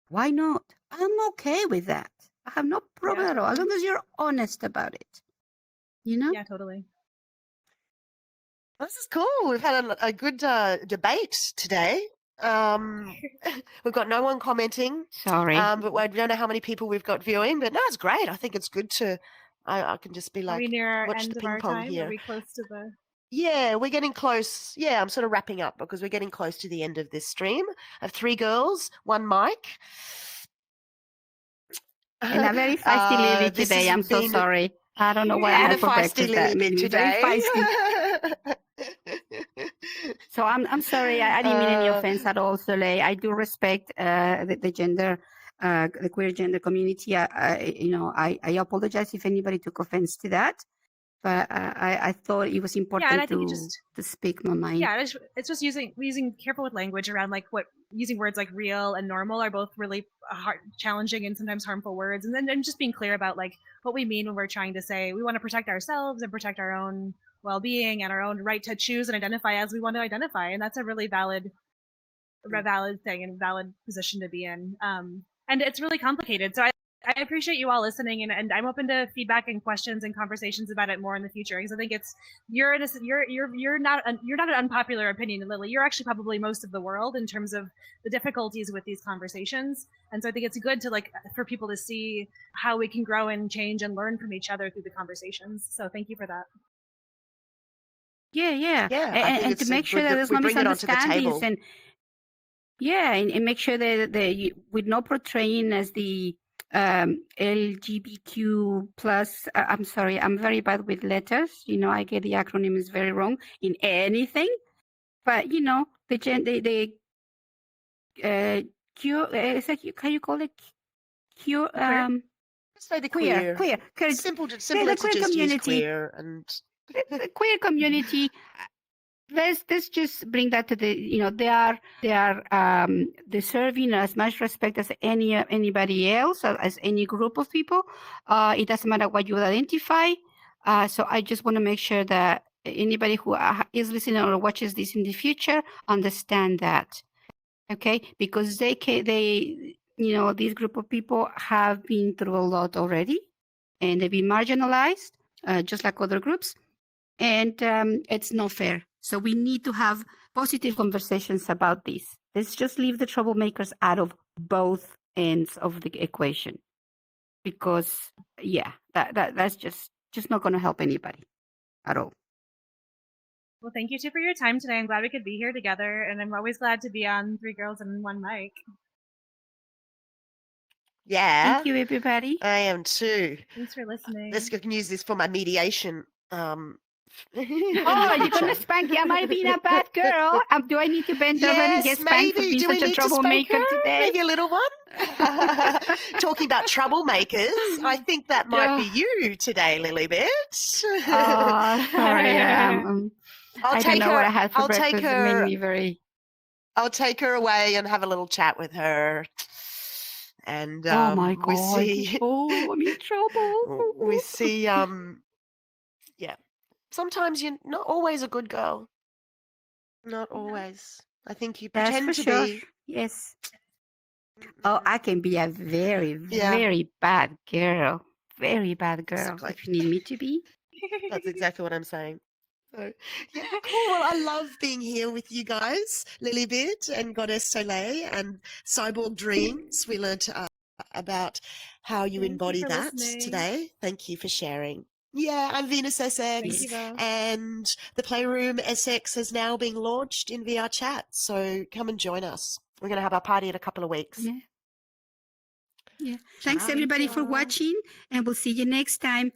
Why not? I'm okay with that. I have no problem at all, as long as you're honest about it. Yeah, totally. This is cool. We've had a good debate today. We've got no one commenting, Sorry. but we don't know how many people we've got viewing. But no, it's great. I think it's good to. I can just be Are like, we near our watch end the of ping our pong time? Are here. we close to the? Yeah, we're getting close. Yeah, I'm sort of wrapping up because we're getting close to the end of this stream. I have 3 girls, 1 mic. And a very feisty Lily This today. has I'm so been- sorry. I don't know what I And had a for feisty breakfast. That Lily made bit me very today. feisty. So I'm sorry. I didn't mean any offense at all, Soleil. I do respect the gender, the queer gender community. I apologize if anybody took offense to that, but I thought it was Yeah, and important I think it just. to speak my mind. Yeah, it's just using careful with language around like what using words like real and normal are both really challenging and sometimes harmful words, and then just being clear about like what we mean when we're trying to say we want to protect ourselves and protect our own well-being and our own right to choose and identify as we want to identify, and that's a really valid thing and valid position to be in. And it's really complicated, so I appreciate you all listening, and I'm open to feedback and questions and conversations about it more in the future, because I think it's you're not an unpopular opinion, Lily. You're actually probably most of the world in terms of the difficulties with these conversations, and so I think it's good to like for people to see how we can grow and change and learn from each other through the conversations. So thank you for that. Yeah. Yeah, I think And it's to make sure good that there's we no bring it onto the misunderstandings, table. and make sure that we're not portraying as the LGBTQ plus. I'm sorry, I'm very bad with letters. I get the acronyms very wrong in anything. But the Q. Is that how you call it? Q. Say the Queer. Simple the to queer just use community. queer and The queer community. Let's just bring that to they are deserving as much respect as anybody else, as any group of people. It doesn't matter what you identify. So I just want to make sure that anybody who is listening or watches this in the future understand that, okay? Because this group of people have been through a lot already, and they've been marginalized, just like other groups. And it's not fair. So we need to have positive conversations about this. Let's just leave the troublemakers out of both ends of the equation, because that's just not going to help anybody at all. Well, thank you two for your time today. I'm glad we could be here together, and I'm always glad to be on 3 Girls and 1 Mic. yeah. Thank you, everybody. I am too. Thanks for listening. Let's can use this for my mediation. Oh, you're going to spank me? Am I being a bad girl? Do I need to bend over and get spanked for being such a troublemaker today? Maybe a little one? Talking about troublemakers, I think that might be you today, Lilybit. Oh, sorry. I don't know what I had for breakfast. It made me very... I'll take her away and have a little chat with her. And oh my God. we see... Oh, I'm in trouble. We see... yeah. Sometimes you're not always a good girl. Not always. I think you pretend to be. Yes. Oh, I can be a very, very bad girl. Very bad girl. Exactly. If you need me to be. That's exactly what I'm saying. So, yeah, cool. Well, I love being here with you guys, Lilybit and Goddess Soleil and Cyborg Dreams. We learned about how you embody that today. Thank you for sharing. Yeah, I'm venussx, and the Playroom SX has now been launched in vrchat, so come and join us. We're going to have our party in a couple of weeks. Yeah. Thanks, everybody, for watching, and we'll see you next time.